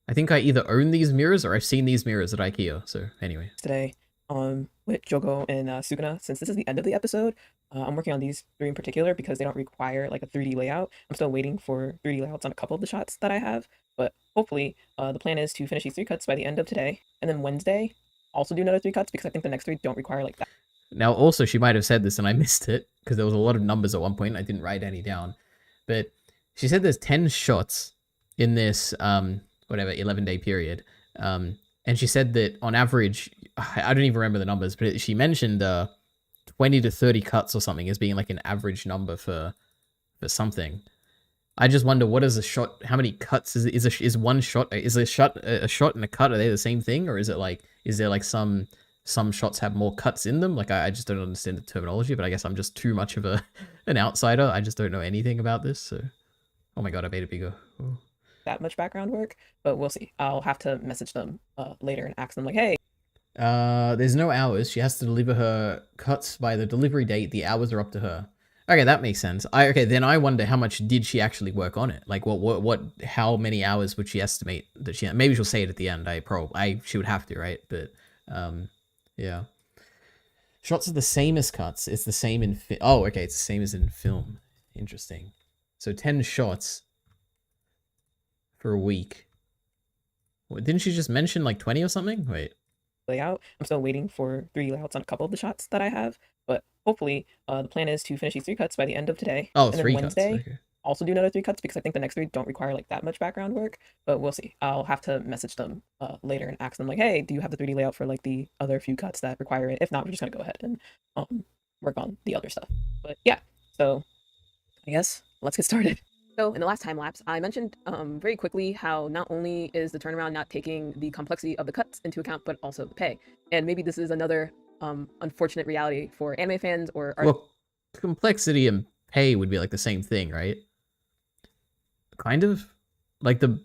I think I either own these mirrors or I've seen these mirrors at IKEA. So anyway. Today, with Jogo and Suguna, since this is the end of the episode, I'm working on these 3 in particular because they don't require like a 3D layout. I'm still waiting for 3D layouts on a couple of the shots that I have, but hopefully the plan is to finish these 3 cuts by the end of today, and then Wednesday also do another 3 cuts because I think the next 3 don't require like that. Now, also, she might have said this and I missed it because there was a lot of numbers at one point. I didn't write any down, but she said there's 10 shots in this, whatever, 11-day period. And she said that on average, I don't even remember the numbers, but she mentioned 20 to 30 cuts or something as being like an average number for something. I just wonder, what is a shot? How many cuts is one shot? Is a shot and a cut? Are they the same thing, or is it like, is there like some shots have more cuts in them? Like I just don't understand the terminology, but I guess I'm just too much of an outsider. I just don't know anything about this. So, oh my god, I made it bigger. Oh. That much background work, but we'll see. I'll have to message them later and ask them like, hey. There's no hours. She has to deliver her cuts by the delivery date. The hours are up to her. Okay, that makes sense. Okay, then I wonder how much did she actually work on it? Like, how many hours would she estimate that she? Maybe she'll say it at the end. She would have to, right? But, yeah. Shots are the same as cuts. It's the same in oh, okay, it's the same as in film. Interesting. So 10 shots for a week. What, didn't she just mention like 20 or something? Wait. Layout. I'm still waiting for 3 layouts on a couple of the shots that I have, but hopefully the plan is to finish these 3 cuts by the end of today. Oh, and 3 then Wednesday, cuts. Okay. Also do another 3 cuts because I think the next 3 don't require like that much background work, but we'll see. I'll have to message them later and ask them like, hey, do you have the 3D layout for like the other few cuts that require it? If not, we're just gonna go ahead and work on the other stuff. But yeah, so I guess let's get started. So in the last time lapse, I mentioned very quickly how not only is the turnaround not taking the complexity of the cuts into account, but also the pay. And maybe this is another unfortunate reality for anime fans or well, complexity and pay would be like the same thing, right? Kind of like am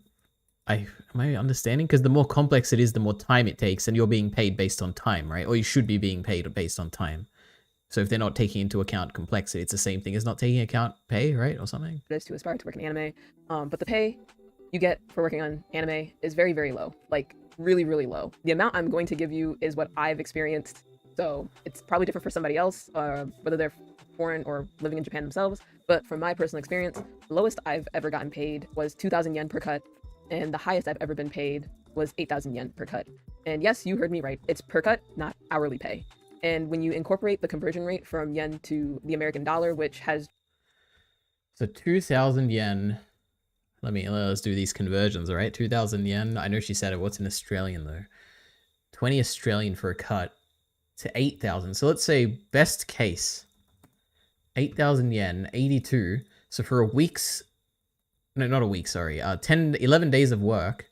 I understanding? Because the more complex it is, the more time it takes, and you're being paid based on time, right? Or you should be being paid based on time. So if they're not taking into account complexity, it's the same thing as not taking account pay, right? Or something. It is to aspire to work in anime. But the pay you get for working on anime is very, very low. Like really, really low. The amount I'm going to give you is what I've experienced. So it's probably different for somebody else, whether they're foreign or living in Japan themselves. But from my personal experience, the lowest I've ever gotten paid was 2,000 yen per cut. And the highest I've ever been paid was 8,000 yen per cut. And yes, you heard me right. It's per cut, not hourly pay. And when you incorporate the conversion rate from yen to the American dollar, which has... So 2,000 yen. Let's do these conversions, all right? 2,000 yen. I know she said it. What's in Australian, though? 20 Australian for a cut to 8,000. So let's say best case, 8,000 yen, 82. So for a week's... No, not a week, sorry. 11 days of work,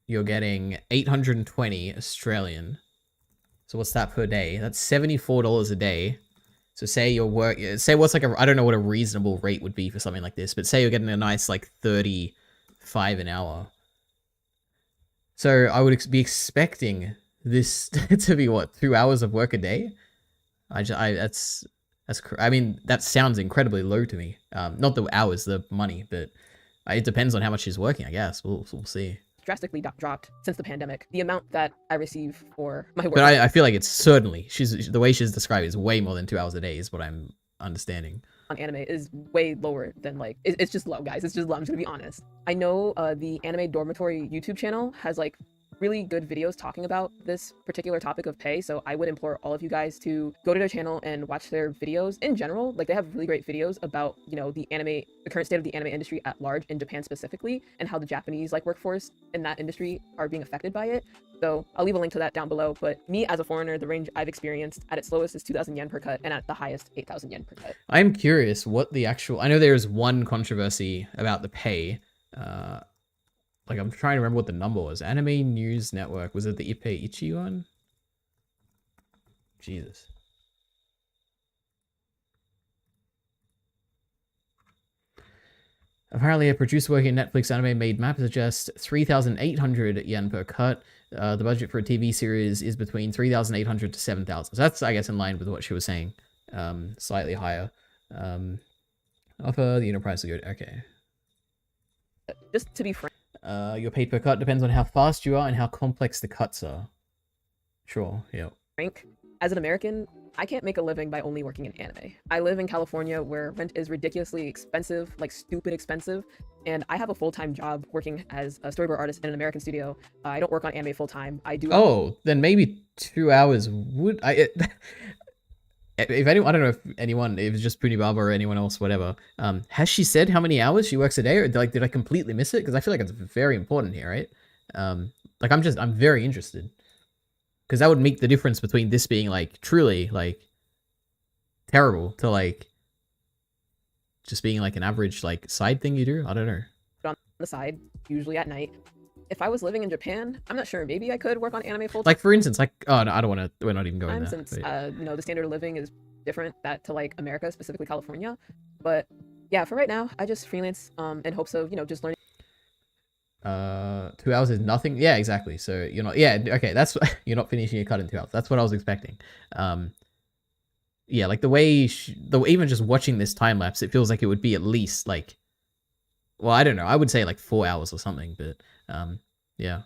you're getting 820 Australian. So what's that per day? That's $74 a day. So say what's like I don't know what a reasonable rate would be for something like this, but say you're getting a nice like 35 an hour. So I would be expecting this to be what, 2 hours of work a day? I mean, that sounds incredibly low to me. Not the hours, the money, but it depends on how much she's working, I guess. We'll see. Drastically dropped since the pandemic. The amount that I receive for my work. But I feel like it's certainly, the way she's described is way more than 2 hours a day is what I'm understanding. On anime is way lower than like it's just low, guys. It's just low. I'm just gonna be honest. I know the Anime Dormitory YouTube channel has like really good videos talking about this particular topic of pay, so I would implore all of you guys to go to their channel and watch their videos in general. Like, they have really great videos about, you know, the current state of the anime industry at large in Japan specifically, and how the Japanese like workforce in that industry are being affected by it. So I'll leave a link to that down below. But me as a foreigner, the range I've experienced at its lowest is 2,000 yen per cut, and at the highest 8,000 yen per cut. I'm curious what the actual, I know there's one controversy about the pay. Like, I'm trying to remember what the number was. Anime News Network. Was it the Ippei Ichi one? Jesus. Apparently, a producer working at Netflix anime made map suggest 3,800 yen per cut. The budget for a TV series is between 3,800 to 7,000. So that's, I guess, in line with what she was saying. Slightly higher. Offer the unit price is good. Okay. Just to be frank. Your paid per cut depends on how fast you are and how complex the cuts are. Sure, yeah. Frank, as an American, I can't make a living by only working in anime. I live in California where rent is ridiculously expensive, like stupid expensive, and I have a full-time job working as a storyboard artist in an American studio. I don't work on anime full-time. I do. Oh, then maybe 2 hours would if anyone, I don't know if anyone, if it's just Puni Baba or anyone else, whatever. Has she said how many hours she works a day, or like did I completely miss it? Because I feel like it's very important here, right? Like I'm very interested, because that would make the difference between this being like truly like terrible to like just being like an average like side thing you do. I don't know. On the side, usually at night. If I was living in Japan, I'm not sure. Maybe I could work on anime full time. Like, for instance, like, oh no, I don't want to. We're not even going there. Since you know, the standard of living is different to like America, specifically California. But yeah, for right now, I just freelance in hopes of, you know, just learning. 2 hours is nothing. Yeah, exactly. So you're not. Yeah, okay. That's you're not finishing your cut in 2 hours. That's what I was expecting. Yeah, like the way even just watching this time lapse, it feels like it would be at least like, well, I don't know. I would say like 4 hours or something, but yeah.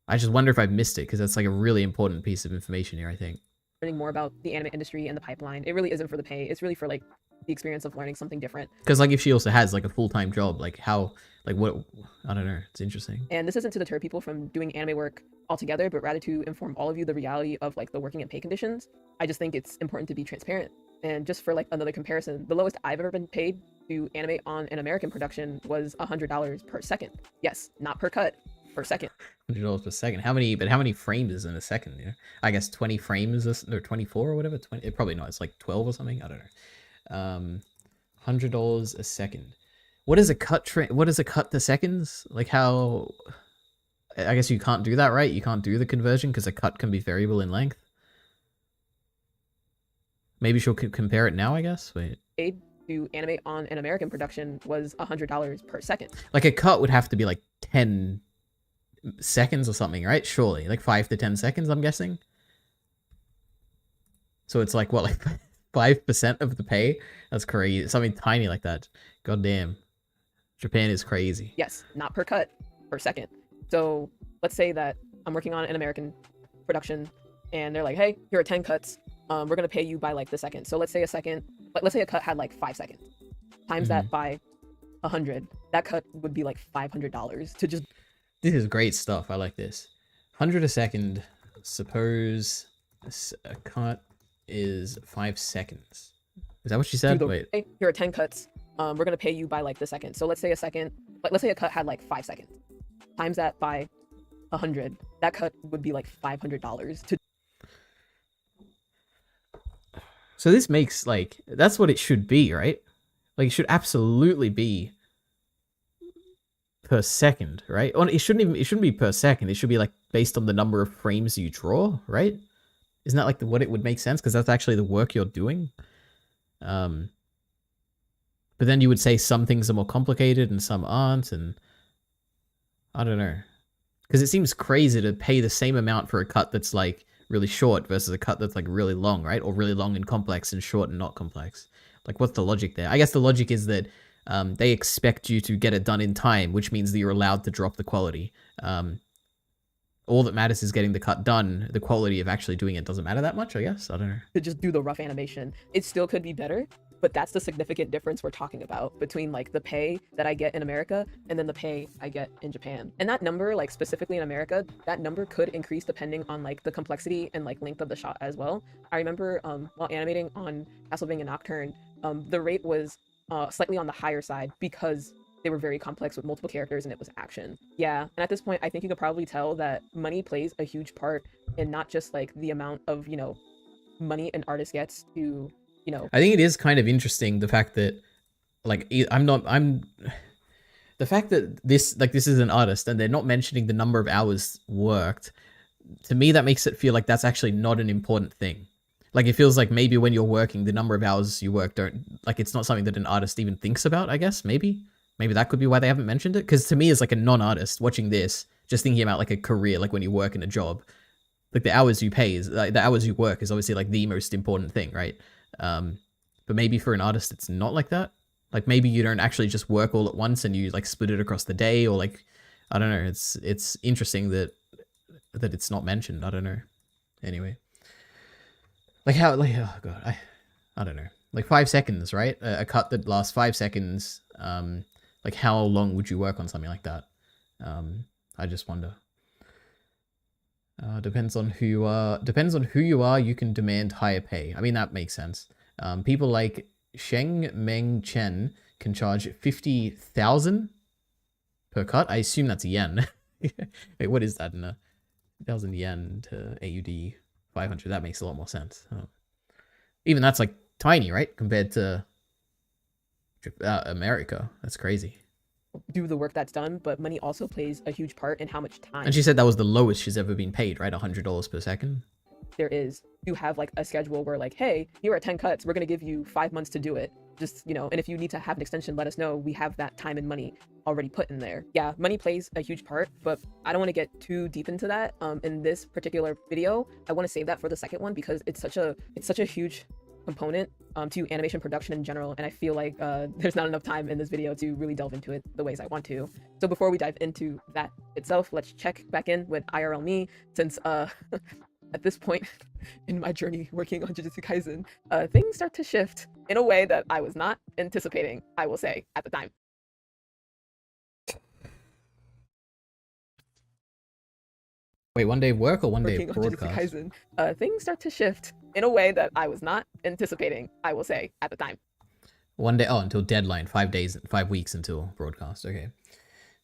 I just wonder if I've missed it, because that's like a really important piece of information here, I think. Learning more about the anime industry and the pipeline. It really isn't for the pay. It's really for like the experience of learning something different. Because like if she also has like a full-time job, like how, like what, I don't know. It's interesting. And this isn't to deter people from doing anime work altogether, but rather to inform all of you the reality of like the working and pay conditions. I just think it's important to be transparent. And just for like another comparison, the lowest I've ever been paid to animate on an American production was $100 per second. Yes, not per cut, per second. $100 per second. How many frames is in a second? You know? I guess 20 frames or 24 or whatever. 20. It probably not. It's like 12 or something. I don't know. $100 a second. What is a cut? What is a cut to seconds? Like how? I guess you can't do that, right? You can't do the conversion because a cut can be variable in length. Maybe she'll compare it now, I guess. Wait. Paid to animate on an American production was $100 per second. Like a cut would have to be like 10 seconds or something, right? Surely, like 5 to 10 seconds, I'm guessing. So it's like what, like 5% of the pay? That's crazy. Something tiny like that. God damn. Japan is crazy. Yes, not per cut, per second. So let's say that I'm working on an American production, and they're like, "Hey, here are 10 cuts. We're gonna pay you by like the second." So let's say a cut had like 5 seconds. Times that by 100. That cut would be like $500 to just. This is great stuff. I like this. 100 a second. Suppose a cut is 5 seconds. Is that what she said? Wait. Hey, here are 10 cuts. We're gonna pay you by like the second. So let's say a cut had like 5 seconds. Times that by 100. That cut would be like $500 to. So this makes like, that's what it should be, right? Like it should absolutely be per second, right? It shouldn't be per second. It should be like based on the number of frames you draw, right? Isn't that like what it would make sense? Because that's actually the work you're doing. But then you would say some things are more complicated and some aren't, and I don't know. Because it seems crazy to pay the same amount for a cut that's like really short versus a cut that's like really long, right? Or really long and complex and short and not complex. Like, what's the logic there? I guess the logic is that they expect you to get it done in time, which means that you're allowed to drop the quality. all that matters is getting the cut done. The quality of actually doing it doesn't matter that much, I guess. I don't know. To just do the rough animation. It still could be better, but that's the significant difference we're talking about between like the pay that I get in America and then the pay I get in Japan. And that number, like specifically in America, that number could increase depending on like the complexity and like length of the shot as well. I remember while animating on Castlevania Nocturne, the rate was slightly on the higher side because they were very complex with multiple characters and it was action. Yeah, and at this point, I think you could probably tell that money plays a huge part in not just like the amount of, you know, money an artist gets to, you know. I think it is kind of interesting the fact that, like, the fact that this is an artist and they're not mentioning the number of hours worked. To me, that makes it feel like that's actually not an important thing. Like, it feels like maybe when you're working, the number of hours you work it's not something that an artist even thinks about, I guess, maybe. Maybe that could be why they haven't mentioned it. Because to me, as like a non-artist watching this, just thinking about like a career, like when you work in a job, like the hours you pay is like the hours you work is obviously like the most important thing, right? But maybe for an artist, it's not like that. Like maybe you don't actually just work all at once and you like split it across the day, or like, I don't know. It's interesting that it's not mentioned. I don't know. Anyway, like how, like, oh god, I don't know. Like 5 seconds, right? A cut that lasts 5 seconds. Like how long would you work on something like that? I just wonder. Depends on who you are. Depends on who you are. You can demand higher pay. I mean, that makes sense. People like Sheng Meng Chen can charge 50,000 per cut. I assume that's yen. Wait, what is that in a 1,000 yen to AUD 500? That makes a lot more sense. Even that's like tiny, right? Compared to America. That's crazy. Do the work that's done, but money also plays a huge part in how much time. And she said that was the lowest she's ever been paid, right? $100 per second. There is. You have like a schedule where like, hey, here are 10 cuts. We're going to give you 5 months to do it. Just, you know, and if you need to have an extension, let us know. We have that time and money already put in there. Yeah, money plays a huge part, but I don't want to get too deep into that in this particular video. I want to save that for the second one because it's such a huge component to animation production in general, and I feel like there's not enough time in this video to really delve into it the ways I want to. So before we dive into that itself, let's check back in with IRL me, since at this point in my journey working on Jujutsu Kaisen, things start to shift in a way that I was not anticipating, I will say, at the time. Wait, one day of work or one day Working of on Jujutsu broadcast? Kaisen, things start to shift in a way that I was not anticipating, I will say, at the time. One day, oh, until deadline, 5 days, 5 weeks until broadcast. Okay.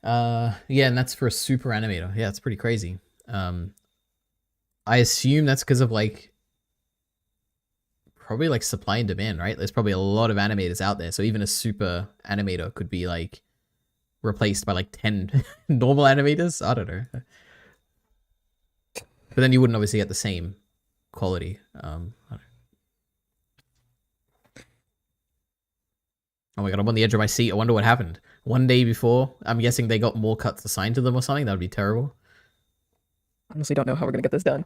Yeah, and that's for a super animator. Yeah, it's pretty crazy. I assume that's because of like probably like supply and demand, right? There's probably a lot of animators out there, so even a super animator could be like replaced by like 10 normal animators. I don't know. But then you wouldn't obviously get the same quality. I don't know. Oh my god, I'm on the edge of my seat. I wonder what happened. One day before, I'm guessing they got more cuts assigned to them or something. That would be terrible. Honestly don't know how we're gonna get this done.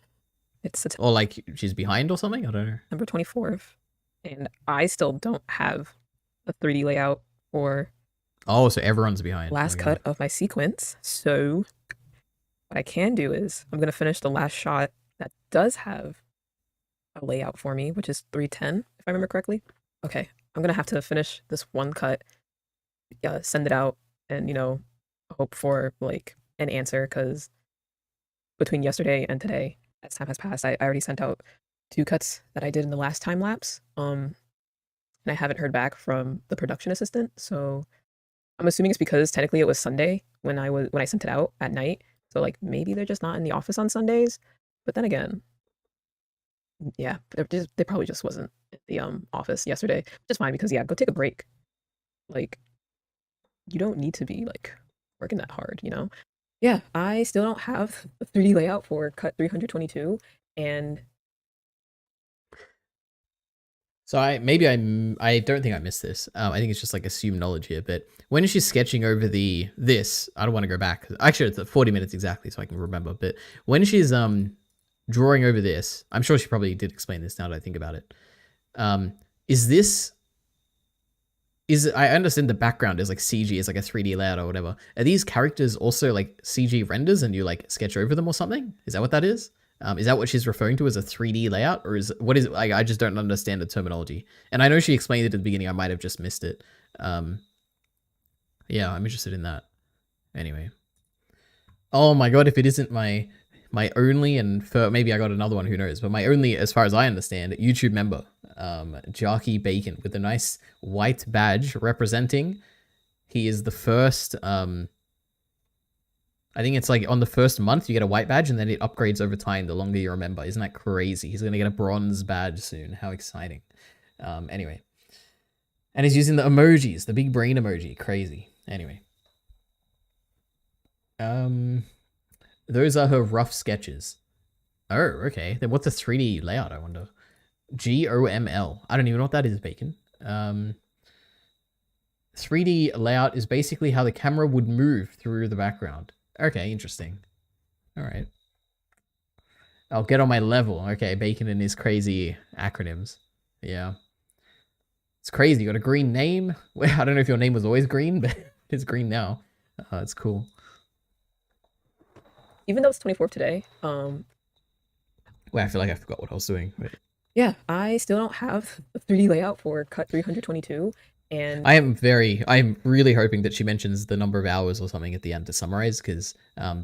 It's Or like she's behind or something? I don't know. September 24th, and I still don't have a 3D layout or Oh, so everyone's behind. last Okay. cut of my sequence. So what I can do is I'm gonna finish the last shot that does have a layout for me, which is 310, if I remember correctly. Okay, I'm gonna have to finish this one cut, send it out, and you know, hope for like an answer, because between yesterday and today, as time has passed, I already sent out 2 cuts that I did in the last time lapse. And I haven't heard back from the production assistant, so I'm assuming it's because technically it was Sunday when I sent it out at night. So like maybe they're just not in the office on Sundays. But then again, yeah, they probably just wasn't at the office yesterday, which is fine because yeah, go take a break. Like you don't need to be like working that hard, you know? Yeah, I still don't have a 3D layout for cut 322, and So I don't think I missed this. I think it's just like assumed knowledge here. But when she's sketching over this, I don't want to go back. Actually, it's at 40 minutes exactly, so I can remember. But when she's drawing over this, I'm sure she probably did explain this now that I think about it. Is this I understand the background is like CG, is like a 3D layout or whatever. Are these characters also like CG renders and you like sketch over them or something? Is that what that is? Is that what she's referring to as a 3D layout, or is what is it? Like, I just don't understand the terminology. And I know she explained it at the beginning. I might have just missed it. Yeah, I'm interested in that. Anyway. Oh my god, if it isn't my only, and for maybe I got another one, who knows, but my only, as far as I understand, YouTube member, Jarky Bacon, with a nice white badge representing. He is the first, I think it's like on the first month you get a white badge and then it upgrades over time the longer you're a member. Isn't that crazy? He's going to get a bronze badge soon. How exciting. Anyway. And he's using the emojis, the big brain emoji. Crazy. Anyway. Those are her rough sketches. Oh, okay. Then what's a 3D layout, I wonder? GOML. I don't even know what that is, Bacon. 3D layout is basically how the camera would move through the background. Okay, interesting. All right. I'll get on my level. Okay, Bacon and his crazy acronyms. Yeah. It's crazy. You got a green name. Well, I don't know if your name was always green, but it's green now. It's cool. Even though it's 24th today, Wait, I feel like I forgot what I was doing. Wait. Yeah, I still don't have a 3D layout for cut 322. And I'm really hoping that she mentions the number of hours or something at the end to summarize, because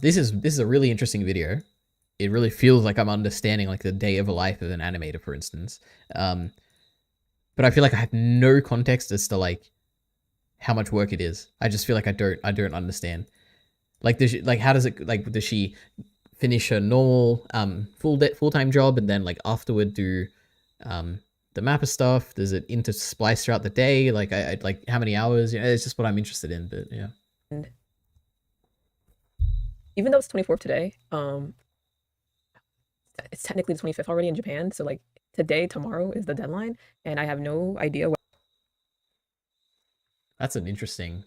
this is a really interesting video. It really feels like I'm understanding like the day of a life of an animator, for instance. But I feel like I have no context as to like how much work it is. I just feel like I don't understand. Like how does it, like, does she finish her normal full-time job and then like afterward do the mapper stuff? Does it intersplice throughout the day? Like, I like how many hours? You know, it's just what I'm interested in. But yeah. And even though it's 24th today, it's technically the 25th already in Japan. So like tomorrow is the deadline, and I have no idea That's an interesting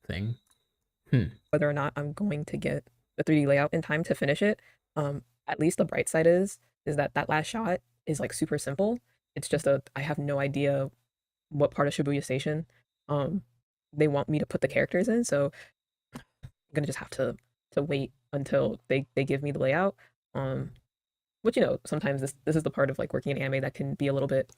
thing. whether or not I'm going to get the 3D layout in time to finish it. At least the bright side is that last shot is like super simple. It's just I have no idea what part of Shibuya Station they want me to put the characters in, so I'm gonna just have to wait until they give me the layout. Which, you know, sometimes this is the part of like working in anime that can be a little bit,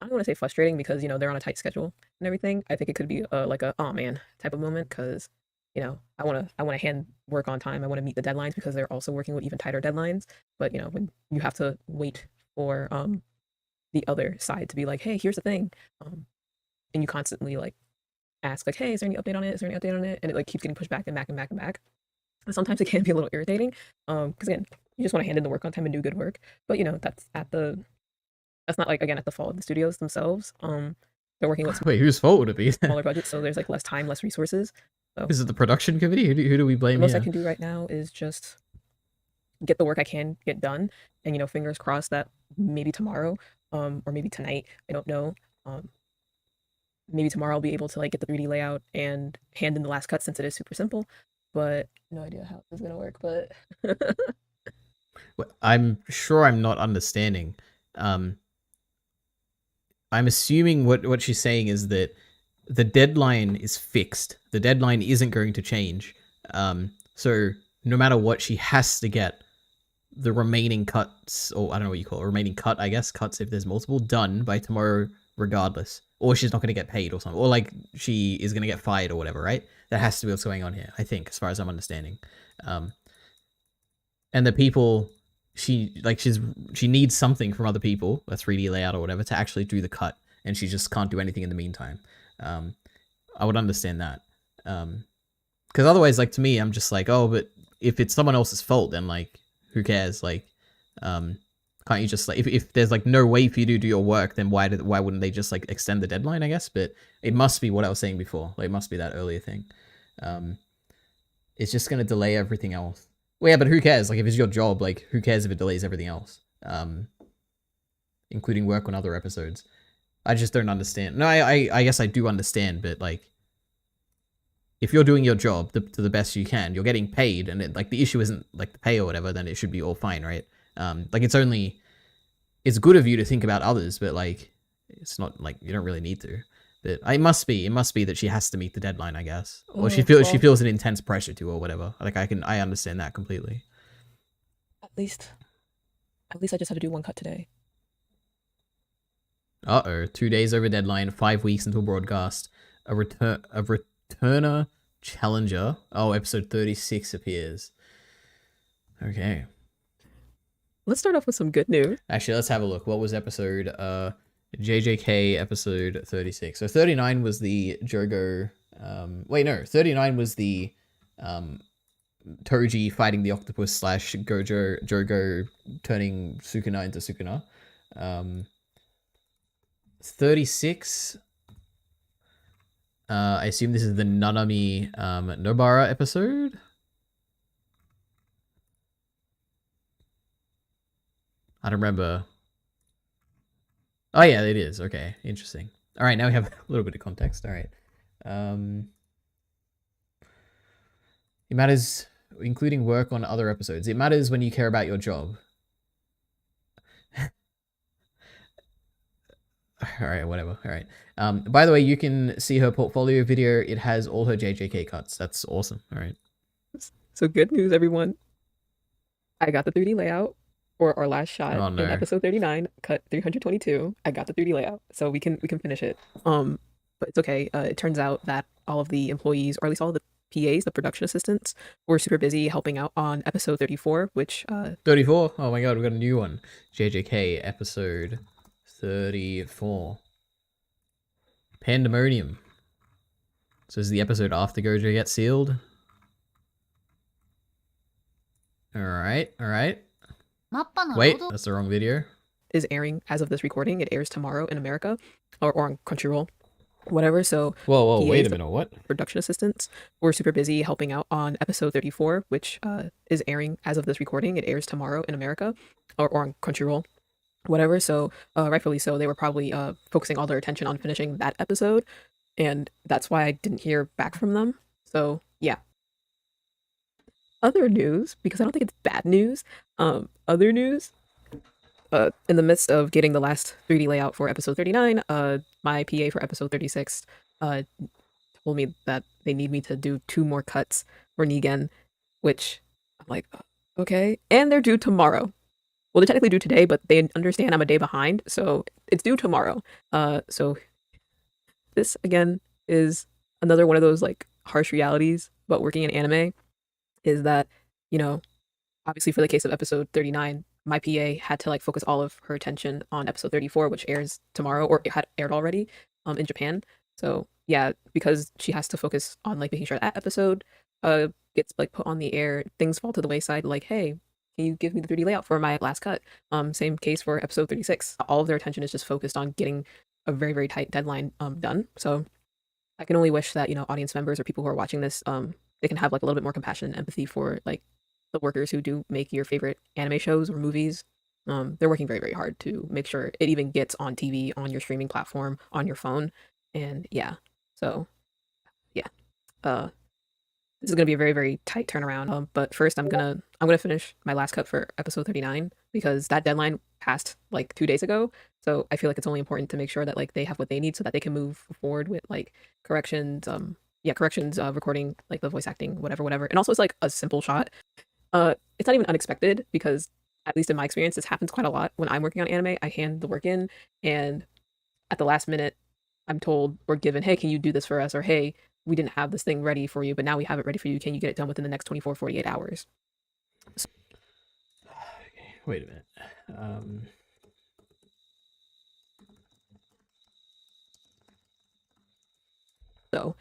I don't want to say frustrating, because, you know, they're on a tight schedule and everything. I think it could be like a oh man type of moment, because, you know, I want to hand work on time. I want to meet the deadlines because they're also working with even tighter deadlines. But, you know, when you have to wait for the other side to be like, hey, here's the thing, and you constantly like ask like, hey, is there any update on it? Is there any update on it? And it like keeps getting pushed back and back and back and back. And sometimes it can be a little irritating, because again, you just want to hand in the work on time and do good work. But, you know, that's not like, again, at the fault of the studios themselves. They're working with Wait, whose fault would it be? smaller budgets, so there's like less time, less resources. So Is it the production committee? Who do we blame the most here? I can do right now is just get the work I can get done, and, you know, fingers crossed that maybe tomorrow, or maybe tonight, I don't know. Maybe tomorrow I'll be able to like get the 3D layout and hand in the last cut, since it is super simple. But no idea how this is gonna work. But I'm sure I'm not understanding. I'm assuming what she's saying is that the deadline is fixed. The deadline isn't going to change. So no matter what, she has to get the remaining cuts, or I don't know what you call it, remaining cut, I guess, cuts if there's multiple, done by tomorrow regardless. Or she's not going to get paid or something. Or like she is going to get fired or whatever, right? That has to be what's going on here, I think, as far as I'm understanding. And the people, she needs something from other people, a 3D layout or whatever, to actually do the cut. And she just can't do anything in the meantime. I would understand that. Because otherwise, like, to me, I'm just like, oh, but if it's someone else's fault, then like, who cares? Like, can't you just like, if there's like no way for you to do your work, then why wouldn't they just like extend the deadline, I guess? But it must be what I was saying before. Like, it must be that earlier thing. It's just going to delay everything else. Well, yeah, but who cares? Like, if it's your job, like, who cares if it delays everything else? Including work on other episodes. I just don't understand. No, I guess I do understand, but like, if you're doing your job to the best you can, you're getting paid, and it, like, the issue isn't like the pay or whatever, then it should be all fine, right? Like, it's good of you to think about others, but like, it's not like, you don't really need to. But it must be that she has to meet the deadline, I guess, or she well, feels an intense pressure to, or whatever. Like I understand that completely. at least I just had to do one cut today. 2 days over deadline, 5 weeks until broadcast. A returner challenger. Oh, episode 36 appears. Okay. Let's start off with some good news. Actually, let's have a look. What was episode JJK episode 36? So 39 was the Jogo 39 was the Toji fighting the octopus / Jogo turning Sukuna into Sukuna. 36. I assume this is the Nanami Nobara episode. I don't remember. Oh yeah, it is. Okay, interesting. All right, now we have a little bit of context. All right. It matters, including work on other episodes. It matters when you care about your job. All right, whatever. All right. By the way, you can see her portfolio video. It has all her JJK cuts. That's awesome. All right. So good news, everyone. I got the 3D layout for our last shot Oh, no. in episode 39, cut 322. I got the 3D layout, so we can finish it. But it's okay. It turns out that all of the employees, or at least all of the PAs, the production assistants, were super busy helping out on episode 34, which 34? Oh my god, we got a new one. JJK episode 34. Pandemonium. So is the episode after Gojo gets sealed? Alright, alright. Wait, that's the wrong video. is airing as of this recording. It airs tomorrow in America, or on Crunchyroll, whatever. So Whoa, PAs, wait a minute, what? Production assistants were super busy helping out on episode 34, which is airing as of this recording. It airs tomorrow in America, or on Crunchyroll, whatever. So rightfully so, they were probably focusing all their attention on finishing that episode, and that's why I didn't hear back from them. So yeah. Other news, because I don't think it's bad news. Other news. In the midst of getting the last 3D layout for episode 39, my PA for episode 36 told me that they need me to do 2 more cuts for Negan, which I'm like, okay. And they're due tomorrow. Well, they're technically due today, but they understand I'm a day behind, so it's due tomorrow. So this, again, is another one of those, like, harsh realities about working in anime, is that, you know, obviously for the case of episode 39, my PA had to like focus all of her attention on episode 34, which airs tomorrow, or it had aired already in Japan. So yeah, because she has to focus on like making sure that episode gets like put on the air, things fall to the wayside. Like, hey, can you give me the 3D layout for my last cut? Same case for episode 36. All of their attention is just focused on getting a very, very tight deadline done. So I can only wish that, you know, audience members or people who are watching this, they can have like a little bit more compassion and empathy for like the workers who do make your favorite anime shows or movies. They're working very, very hard to make sure it even gets on TV, on your streaming platform, on your phone. And yeah, so yeah, this is gonna be a very, very tight turnaround. But first I'm gonna finish my last cut for episode 39 because that deadline passed like 2 days ago. So I feel like it's only important to make sure that like they have what they need so that they can move forward with like corrections, recording like the voice acting, whatever. And also it's like a simple shot. It's not even unexpected because at least in my experience, this happens quite a lot. When I'm working on anime, I hand the work in and at the last minute, I'm told or given, hey, can you do this for us? Or hey, we didn't have this thing ready for you, but now we have it ready for you. Can you get it done within the next 24, 48 hours? Wait a minute. So,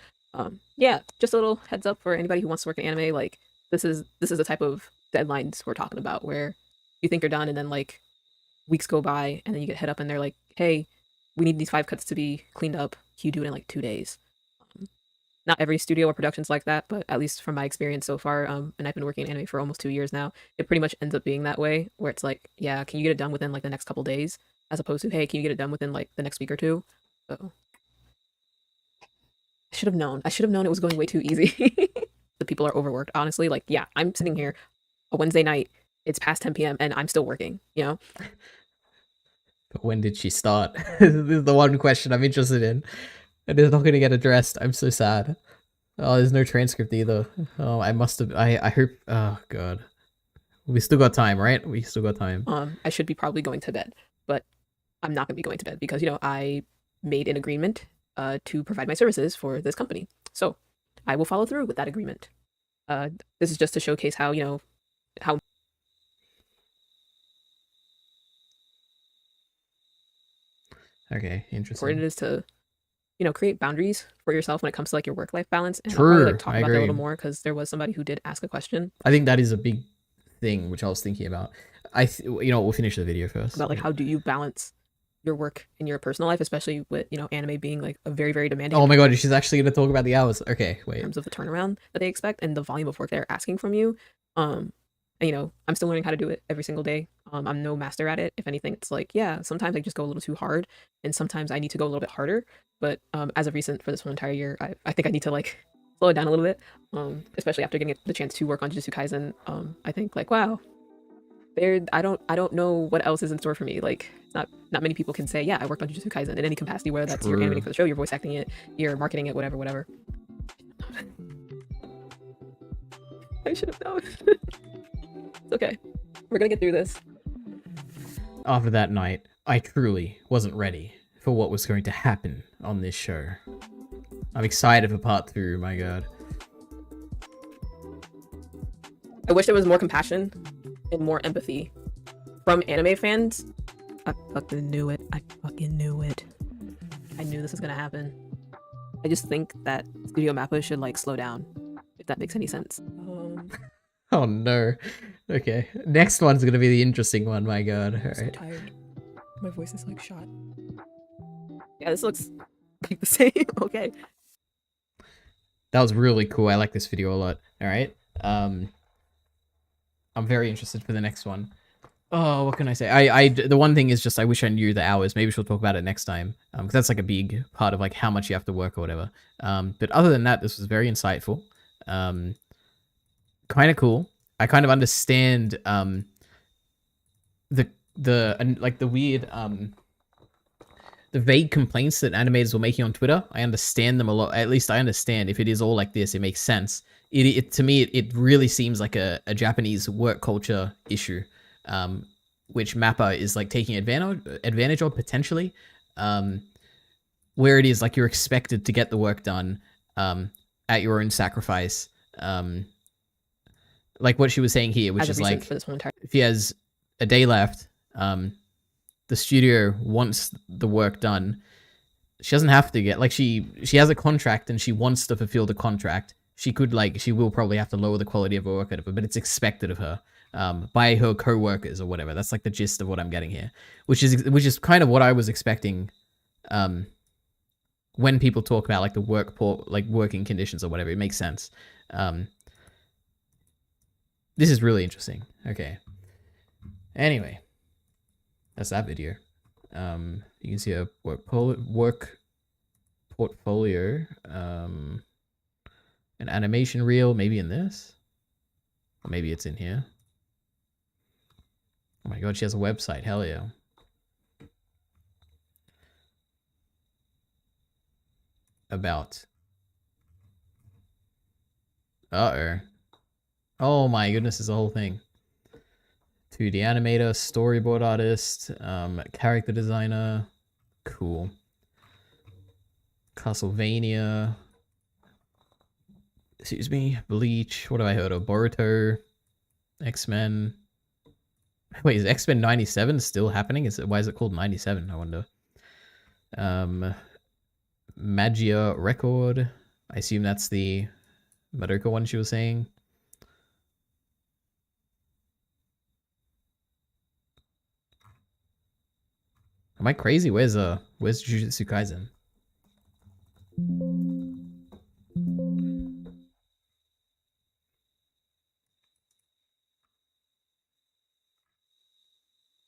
yeah, just a little heads up for anybody who wants to work in anime. Like, this is the type of deadlines we're talking about, where you think you're done, and then like weeks go by, and then you get hit up, and they're like, "Hey, we need these 5 cuts to be cleaned up. Can you do it in like 2 days?" Not every studio or production's like that, but at least from my experience so far, and I've been working in anime for almost 2 years now, it pretty much ends up being that way, where it's like, "Yeah, can you get it done within like the next couple days?" As opposed to, "Hey, can you get it done within like the next week or 2?" So. I should have known it was going way too easy. The people are overworked, honestly. Like, yeah, I'm sitting here a Wednesday night, it's past 10 p.m. and I'm still working, you know? But when did she start? This is the one question I'm interested in. And it's not gonna get addressed. I'm so sad. Oh, there's no transcript either. Oh, I must have. I hope. Oh god. We still got time, right? We still got time. I should be probably going to bed, but I'm not gonna be going to bed because, you know, I made an agreement to provide my services for this company. So I will follow through with that agreement. This is just to showcase how, you know, how Okay, important interesting. it is to, you know, create boundaries for yourself when it comes to like your work-life balance. And I'll True, probably like talk I about that a little agree. more because there was somebody who did ask a question I think that is a big thing which I was thinking about. You know, we'll finish the video first. about like how do you balance your work and your personal life, especially with, you know, anime being like a very, very demanding Oh my god, she's actually gonna talk about the hours. Okay, in wait. terms of the turnaround that they expect and the volume of work they're asking from you. And, you know, I'm still learning how to do it every single day. I'm no master at it. If anything, it's like, yeah, sometimes I just go a little too hard, and sometimes I need to go a little bit harder. But as of recent, for this whole entire year, I think I need to like slow it down a little bit, especially after getting the chance to work on Jujutsu Kaisen. I think like, wow, I don't know what else is in store for me. Like, not many people can say, yeah, I worked on Jujutsu Kaisen in any capacity, whether that's you're True. animating for the show, you're voice acting it, you're marketing it, whatever. I should have known. It's okay. We're gonna get through this. After that night, I truly wasn't ready for what was going to happen on this show. I'm excited for part 2, my god. I wish there was more compassion and more empathy from anime fans. I fucking knew it. I knew this was gonna happen. I just think that Studio Mappa should like slow down, if that makes any sense. Oh no. Okay. Next one's gonna be the interesting one, my god. I'm so Alright. tired. My voice is like shot. Yeah, this looks like the same. Okay. That was really cool. I like this video a lot. Alright. I'm very interested for the next one. Oh, what can I say? The one thing is just I wish I knew the hours. Maybe she'll talk about it next time. Because that's like a big part of like how much you have to work or whatever. But other than that, this was very insightful. Kind of cool. I kind of understand the weird the vague complaints that animators were making on Twitter. I understand them a lot. At least I understand if it is all like this, it makes sense. To me, it really seems like a Japanese work culture issue, which Mappa is like taking advantage of potentially, where it is like you're expected to get the work done at your own sacrifice. Like what she was saying here, which is like, if he has a day left, the studio wants the work done. She doesn't have to get, like, she has a contract and she wants to fulfill the contract. She will probably have to lower the quality of her work, but it's expected of her by her co-workers or whatever. That's like the gist of what I'm getting here, which is kind of what I was expecting when people talk about like the working conditions or whatever. It makes sense. This is really interesting. Okay. Anyway, that's that video. You can see a work portfolio, an animation reel, maybe in this, or maybe it's in here. Oh my god, she has a website. Hell yeah. About. Uh-oh. Oh my goodness, it's the whole thing. 2D animator, storyboard artist, character designer. Cool. Castlevania. Excuse me. Bleach. What have I heard of? Boruto. X-Men. Wait, is X-Men 97 still happening? Why is it called 97? I wonder. Magia Record. I assume that's the Madoka one she was saying. Am I crazy? Where's Jujutsu Kaisen?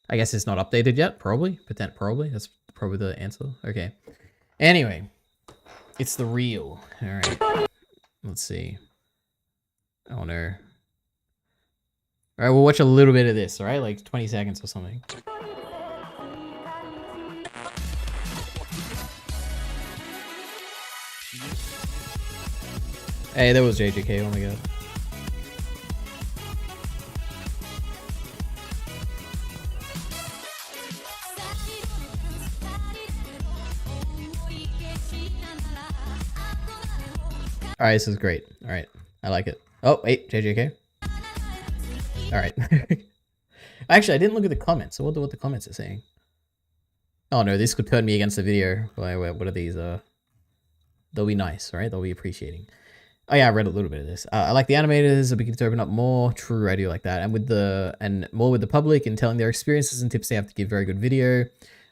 I guess it's not updated yet. Probably. Probably. That's probably the answer. Okay. Anyway. It's the real. Alright. Let's see. Oh no. Alright, we'll watch a little bit of this, alright? Like 20 seconds or something. Hey, there was JJK. Oh my god. Alright, this is great. Alright, I like it. Oh, wait, JJK. Alright. Actually, I didn't look at the comments. I wonder what the comments are saying. Oh no, this could turn me against the video. Wait, what are these? They'll be nice, right? They'll be appreciating. Oh yeah, I read a little bit of this. I like the animators. We get to open up more. True, I do like that. And more with the public and telling their experiences and tips they have to give very good video.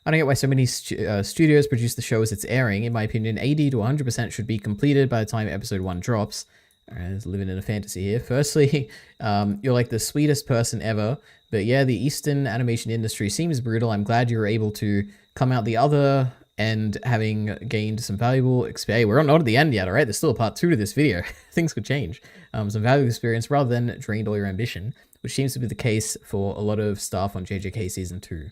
I don't get why so many studios produce the show as it's airing. In my opinion, 80 to 100% should be completed by the time episode 1 drops. Alright, living in a fantasy here. Firstly, you're like the sweetest person ever. But yeah, the Eastern animation industry seems brutal. I'm glad you were able to come out the other end having gained some valuable experience. Hey, we're not at the end yet, alright? There's still a part 2 to this video. Things could change. Some valuable experience rather than drained all your ambition, which seems to be the case for a lot of stuff on JJK Season 2.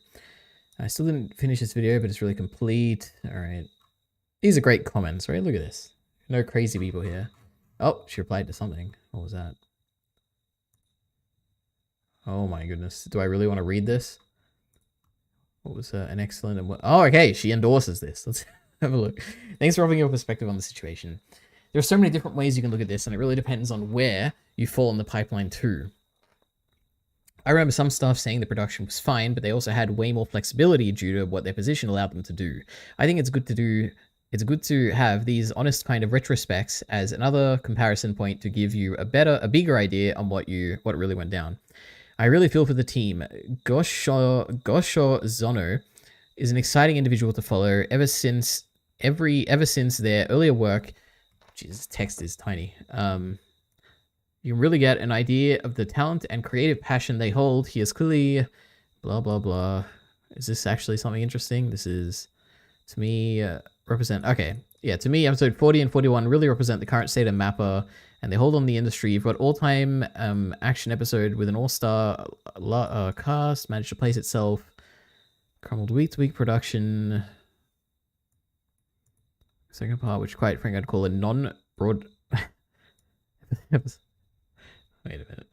I still didn't finish this video, but it's really complete. Alright. These are great comments, right? Look at this. No crazy people here. Oh, she replied to something. What was that? Oh my goodness. Do I really want to read this? What was an excellent... Oh, okay. She endorses this. Let's have a look. Thanks for offering your perspective on the situation. There are so many different ways you can look at this, and it really depends on where you fall in the pipeline too. I remember some staff saying the production was fine, but they also had way more flexibility due to what their position allowed them to do. I think it's good to have these honest kind of retrospects as another comparison point to give you a bigger idea on what really went down. I really feel for the team. Gosho Zono is an exciting individual to follow ever since their earlier work. Jesus, text is tiny. You can really get an idea of the talent and creative passion they hold. He is clearly blah blah blah. Is this actually something interesting? This is, to me, represent... Okay, yeah, to me, episode 40 and 41 really represent the current state of Mappa, and they hold on the industry. You've got all-time action episode with an all-star cast, managed to place itself, crumbled week-to-week production. Second part, which quite frankly I'd call a non-broad... Wait a minute.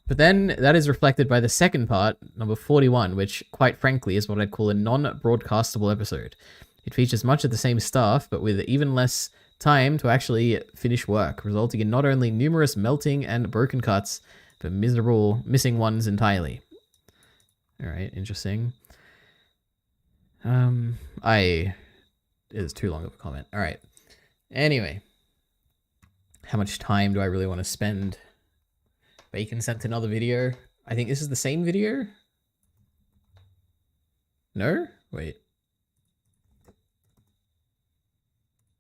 But then that is reflected by the second part, number 41, which quite frankly is what I'd call a non-broadcastable episode. It features much of the same stuff, but with even less time to actually finish work, resulting in not only numerous melting and broken cuts, but missing ones entirely. Alright, interesting. It is too long of a comment. Alright. Anyway. How much time do I really want to spend? Bacon sent another video. I think this is the same video? No? Wait.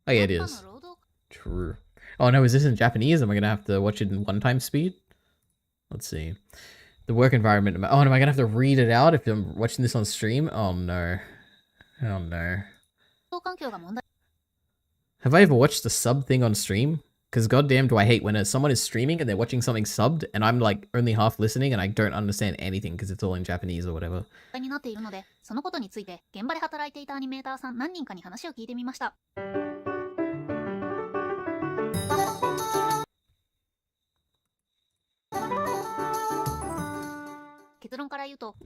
Oh yeah, it is. True. Oh no, is this in Japanese? Am I gonna have to watch it in 1x speed? Let's see. The work environment. Oh, am I gonna have to read it out if I'm watching this on stream? Oh no. Oh no. Have I ever watched the sub thing on stream? Because goddamn do I hate when someone is streaming and they're watching something subbed and I'm like only half listening and I don't understand anything because it's all in Japanese or whatever.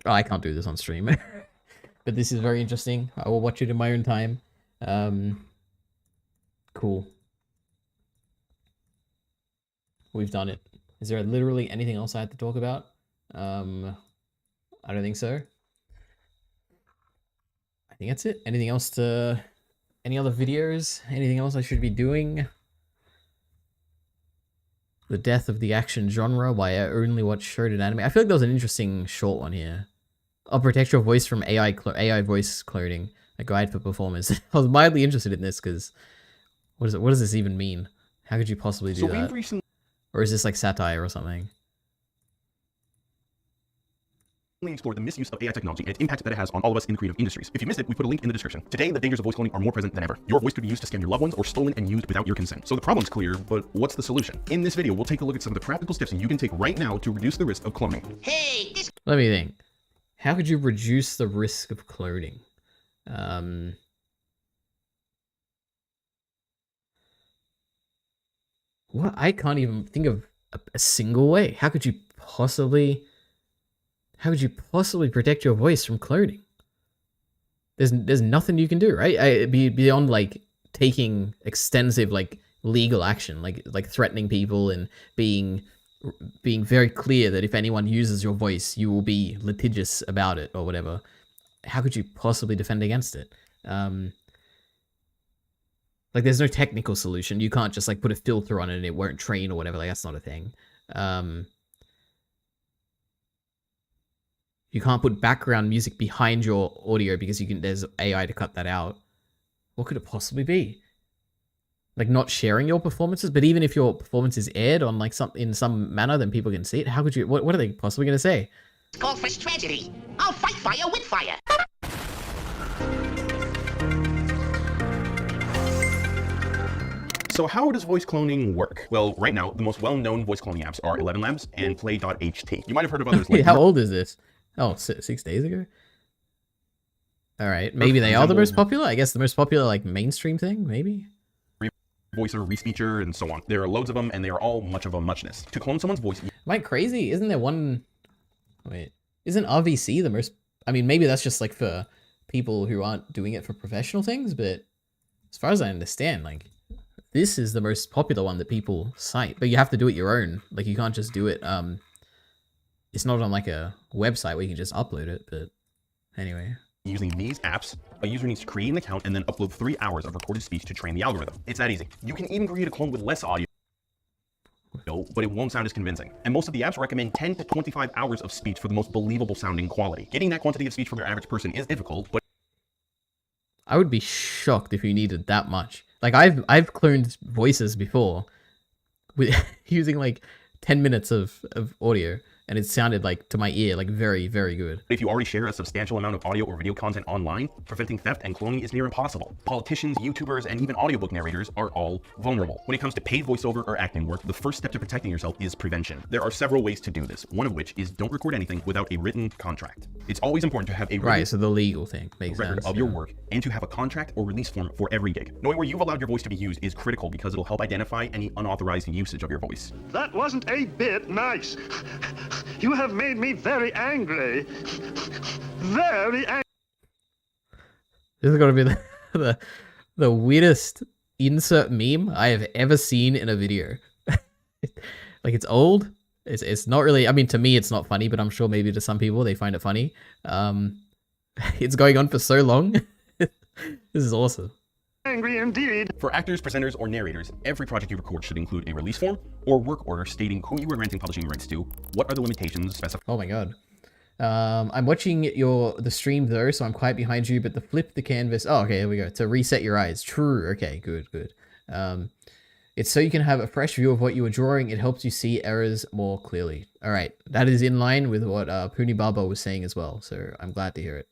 Oh, I can't do this on stream. But this is very interesting. I will watch it in my own time. Cool. We've done it. Is there literally anything else I had to talk about? I don't think so. I think that's it. Anything else any other videos? Anything else I should be doing? The death of the action genre, why I only watch shonen anime. I feel like there was an interesting short one here. I'll protect your voice from AI voice cloning. A guide for performers. I was mildly interested in this because what does this even mean? How could you possibly do that? Or is this like satire or something? Explore the misuse of AI technology and its impact that it has on all of us in creative industries. If you missed it, we put a link in the description. Today, the dangers of voice cloning are more present than ever. Your voice could be used to scam your loved ones or stolen and used without your consent. So the problem's clear, but what's the solution? In this video, we'll take a look at some of the practical steps you can take right now to reduce the risk of cloning. Hey, let me think. How could you reduce the risk of cloning? What? I can't even think of a single way. How could you possibly protect your voice from cloning? There's nothing you can do, right? Beyond like taking extensive like legal action, like threatening people and being very clear that if anyone uses your voice, you will be litigious about it or whatever. How could you possibly defend against it? Like, there's no technical solution. You can't just like put a filter on it and it won't train or whatever. Like, that's not a thing. You can't put background music behind your audio because there's AI to cut that out. What could it possibly be? Like, not sharing your performances, but even if your performance is aired on like in some manner, then people can see it. How could you? What are they possibly going to say? Call for tragedy. I'll fight fire with fire. So how does voice cloning work? Well, right now, the most well-known voice cloning apps are 11 Labs and Play.ht. You might have heard of others like... How old is this? Oh, 6 days ago? Alright, maybe they are the most popular? I guess the most popular, like, mainstream thing, maybe? Voicer, Respeecher, and so on. There are loads of them, and they are all much of a muchness. To clone someone's voice... Am I crazy? Isn't there one... Wait, isn't RVC the most... I mean, maybe that's just, like, for people who aren't doing it for professional things, but as far as I understand, like... This is the most popular one that people cite, but you have to do it your own. Like, you can't just do it. It's not on like a website where you can just upload it, but anyway. Using these apps, a user needs to create an account and then upload 3 hours of recorded speech to train the algorithm. It's that easy. You can even create a clone with less audio, but it won't sound as convincing. And most of the apps recommend 10 to 25 hours of speech for the most believable sounding quality. Getting that quantity of speech from your average person is difficult, but I would be shocked if you needed that much. Like, I've cloned voices before with using like 10 minutes of audio, and it sounded like, to my ear, like very, very good. If you already share a substantial amount of audio or video content online, preventing theft and cloning is near impossible. Politicians, YouTubers, and even audiobook narrators are all vulnerable. When it comes to paid voiceover or acting work, the first step to protecting yourself is prevention. There are several ways to do this, one of which is don't record anything without a written contract. It's always important to have a right, so the legal thing makes record sense, of your work and to have a contract or release form for every gig. Knowing where you've allowed your voice to be used is critical because it'll help identify any unauthorized usage of your voice. That wasn't a bit nice. You have made me very angry. Very angry. This is gonna be the weirdest insert meme I have ever seen in a video. Like, it's old. It's not really, I mean, to me it's not funny, but I'm sure maybe to some people they find it funny. It's going on for so long. This is awesome. Angry indeed. For actors, presenters, or narrators, every project you record should include a release form or work order stating who you are granting publishing rights to, what are the limitations specified. Oh my god. I'm watching the stream though, so I'm quite behind you, but the flip the canvas. Oh, okay, here we go. To reset your eyes. True. Okay, good. It's so you can have a fresh view of what you were drawing. It helps you see errors more clearly. All right, that is in line with what Puni Baba was saying as well, so I'm glad to hear it.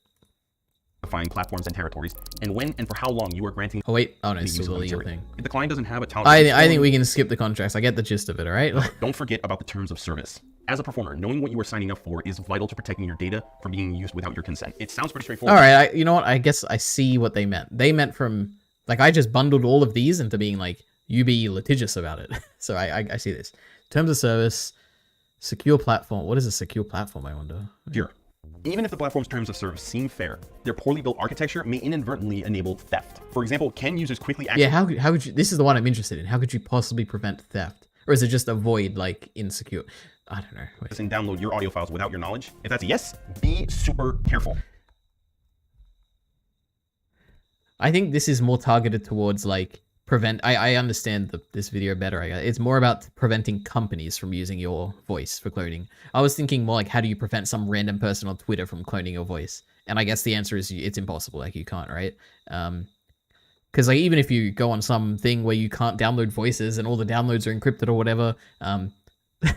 Defining platforms and territories, and when and for how long you are granting. Oh wait, oh no, it's still the legal thing. If the client doesn't have a talent, I think we can skip the contracts. I get the gist of it. All right. Don't forget about the terms of service. As a performer, knowing what you are signing up for is vital to protecting your data from being used without your consent. It sounds pretty straightforward. All right, you know what? I guess I see what they meant. They meant from like I just bundled all of these into being like you be litigious about it. So I see this. Terms of service, secure platform. What is a secure platform? I wonder. Sure. Even if the platform's terms of service seem fair, their poorly built architecture may inadvertently enable theft. For example, can users quickly access... Yeah, how could you... This is the one I'm interested in. How could you possibly prevent theft? Or is it just avoid, like, insecure... I don't know. Wait. And download your audio files without your knowledge? If that's a yes, be super careful. I think this is more targeted towards, like, prevent... I understand this video better. It's more about preventing companies from using your voice for cloning. I was thinking more like, how do you prevent some random person on Twitter from cloning your voice? And I guess the answer is it's impossible. Like, you can't, right? Because like, even if you go on some thing where you can't download voices and all the downloads are encrypted or whatever,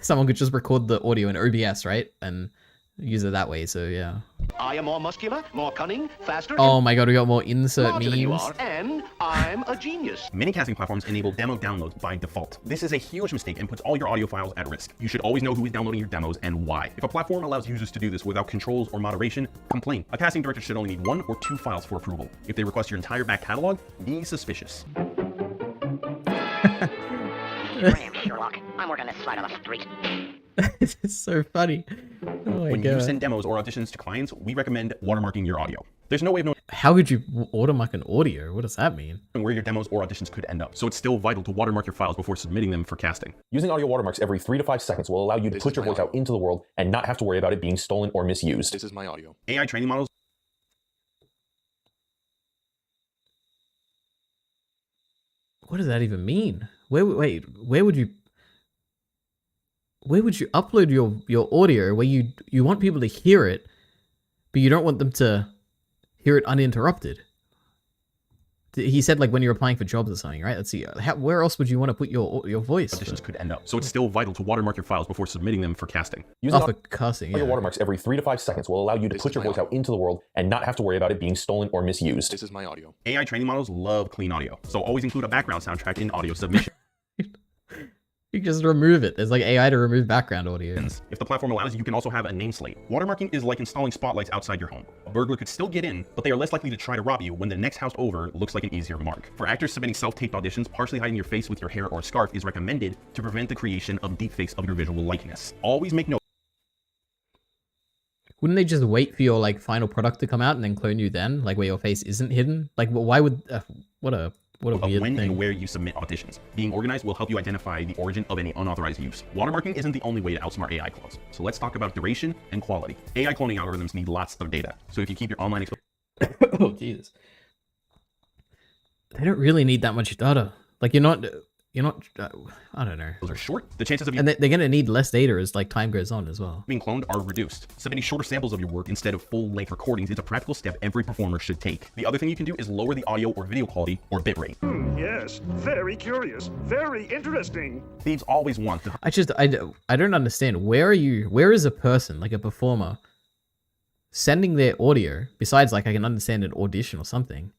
someone could just record the audio in OBS, right? And use it that way, so yeah. I am more muscular, more cunning, faster. Oh my god, we got more insert memes. You are, and I'm a genius. Many casting platforms enable demo downloads by default. This is a huge mistake and puts all your audio files at risk. You should always know who is downloading your demos and why. If a platform allows users to do this without controls or moderation, complain. A casting director should only need 1 or 2 files for approval. If they request your entire back catalog, be suspicious. your name, Sherlock. I'm working this side of the street. It's so funny. Oh my When God. you send demos or auditions to clients, we recommend watermarking your audio. There's no way of knowing How could you watermark an audio? What does that mean? where your demos or auditions could end up, so it's still vital to watermark your files before submitting them for casting. Using audio watermarks every 3 to 5 seconds will allow you to put your voice out into the world and not have to worry about it being stolen or misused. This is my audio. AI training models What does that even mean? Where would you upload your audio where you want people to hear it, but you don't want them to hear it uninterrupted? He said like when you're applying for jobs or something, right? Let's see. Where else would you want to put your voice? auditions could end up, so it's still vital to watermark your files before submitting them for casting. Using for casting, audio yeah. watermarks every 3 to 5 seconds will allow you to put your voice out into the world and not have to worry about it being stolen or misused. This is my audio. AI training models love clean audio, so always include a background soundtrack in audio submission. You just remove it. There's like AI to remove background audio. If the platform allows, you can also have a name slate. Watermarking is like installing spotlights outside your home. A burglar could still get in, but they are less likely to try to rob you when the next house over looks like an easier mark. For actors submitting self-taped auditions, partially hiding your face with your hair or scarf is recommended to prevent the creation of deepfakes of your visual likeness. Always make note. Wouldn't they just wait for your like final product to come out and then clone you then, like where your face isn't hidden? Like, why would? What a weird When thing. and where you submit auditions. Being organized will help you identify the origin of any unauthorized use. Watermarking isn't the only way to outsmart AI clones. So let's talk about duration and quality. AI cloning algorithms need lots of data. So if you keep your online Oh Jesus. They don't really need that much data. Like you're not. I don't know. Those are short. The chances of you And they're gonna need less data as like time goes on as well. being cloned are reduced. Submitting shorter samples of your work instead of full-length recordings is a practical step every performer should take. The other thing you can do is lower the audio or video quality or bitrate. Yes, very curious, very interesting. Thieves always want the I don't understand. Where is a person, like a performer, sending their audio, besides like I can understand an audition or something,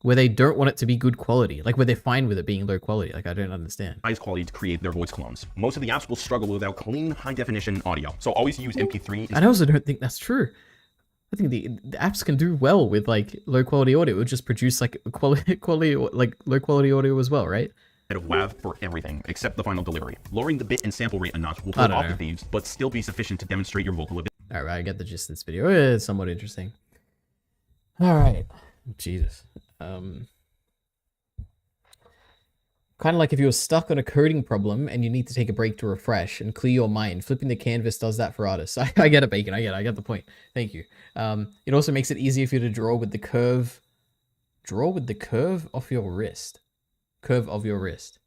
where they don't want it to be good quality, like where they're fine with it being low quality. Like I don't understand. highest quality to create their voice clones. Most of the apps will struggle without clean, high-definition audio, so always use MP3. I also don't think that's true. I think the apps can do well with like low quality audio. It would just produce like quality like low quality audio as well, right? Of WAV for everything except the final delivery. Lowering the bit and sample rate a notch will put off the thieves, but still be sufficient to demonstrate your vocal ability. All right, I get the gist of this video. It's somewhat interesting. All right, Jesus. Kind of like if you were stuck on a coding problem and you need to take a break to refresh and clear your mind. Flipping the canvas does that for artists. I get it, Bacon. I get the point. Thank you. It also makes it easier for you to draw with the curve. Draw with the curve of your wrist. Curve of your wrist.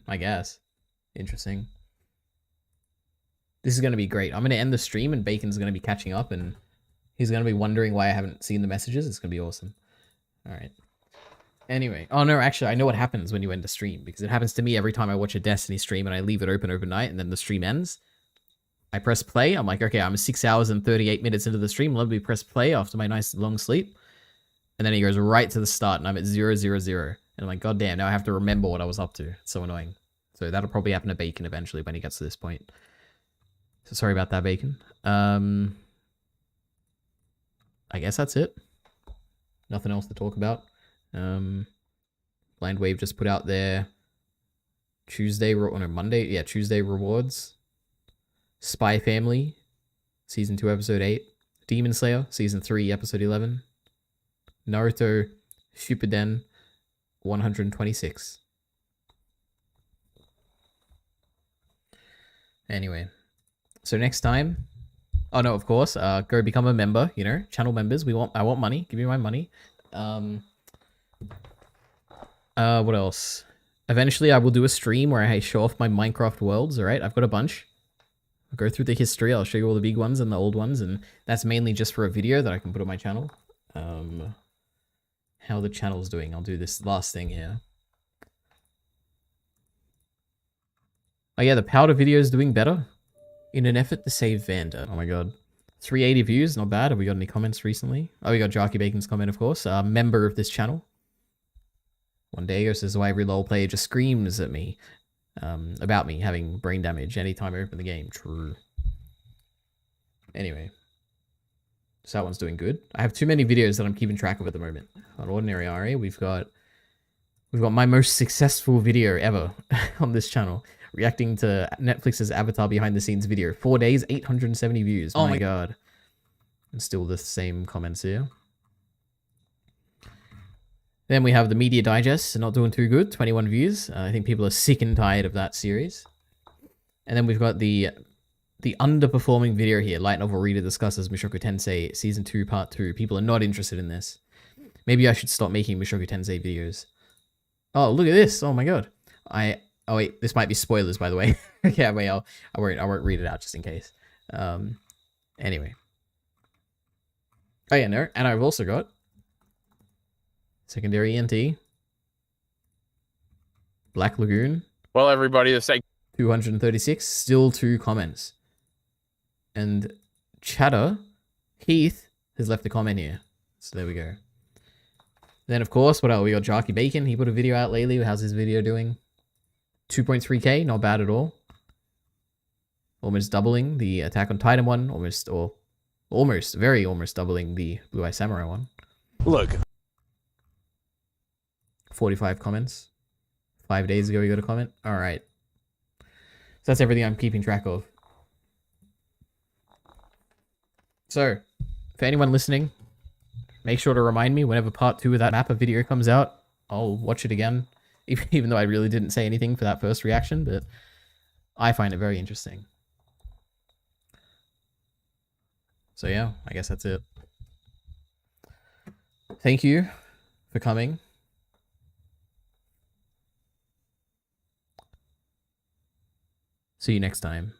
I guess. Interesting. This is going to be great. I'm going to end the stream and Bacon's going to be catching up and he's going to be wondering why I haven't seen the messages. It's going to be awesome. All right. Anyway. Oh, no, actually, I know what happens when you end a stream because it happens to me every time I watch a Destiny stream and I leave it open overnight and then the stream ends. I press play. I'm like, okay, I'm 6 hours and 38 minutes into the stream. Let me press play after my nice long sleep. And then he goes right to the start and I'm at 000. And I'm like, God damn, now I have to remember what I was up to. It's so annoying. So that'll probably happen to Bacon eventually when he gets to this point. So sorry about that, Bacon. I guess that's it. Nothing else to talk about. Blind Wave just put out their Tuesday rewards. Spy Family, Season 2, Episode 8. Demon Slayer, Season 3, Episode 11. Naruto Shippuden 126. Anyway, so next time, oh no, of course, go become a member. You know, channel members. I want money. Give me my money. What else? Eventually, I will do a stream where I show off my Minecraft worlds. All right, I've got a bunch. I'll go through the history. I'll show you all the big ones and the old ones, and that's mainly just for a video that I can put on my channel. How the channel's doing. I'll do this last thing here. Oh yeah, the powder video is doing better in an effort to save Vanda. Oh my god. 380 views, not bad. Have we got any comments recently? Oh, we got Jarky Bacon's comment, of course. Member of this channel. One day says, why every LoL player just screams at me about me having brain damage anytime I open the game. True. Anyway. So that one's doing good. I have too many videos that I'm keeping track of at the moment. On Ordinary RA, we've got We've got my most successful video ever on this channel. Reacting to Netflix's Avatar behind the scenes video. 4 days, 870 views. Oh my god. And still the same comments here. Then we have the Media Digest, not doing too good, 21 views. I think people are sick and tired of that series. And then we've got the underperforming video here. Light novel reader discusses Mushoku Tensei Season 2 Part 2. People are not interested in this. Maybe I should stop making Mushoku Tensei videos. Oh, look at this. Oh my god. Oh wait, this might be spoilers, by the way. Yeah, wait, I won't read it out just in case. Anyway. Oh yeah, no, and I've also got Secondary ENT, Black Lagoon. Well, everybody, the same. 236, still 2 comments. And Chatter, Heath, has left a comment here. So there we go. Then, of course, what else? We got Jarky Bacon. He put a video out lately. How's his video doing? 2.3k, not bad at all. Almost doubling the Attack on Titan one. Almost doubling the Blue Eye Samurai one. Look. 45 comments. 5 days ago, we got a comment. All right. So that's everything I'm keeping track of. So, for anyone listening, make sure to remind me whenever part 2 of that Mappa video comes out. I'll watch it again, even though I really didn't say anything for that first reaction, but I find it very interesting. So yeah, I guess that's it. Thank you for coming. See you next time.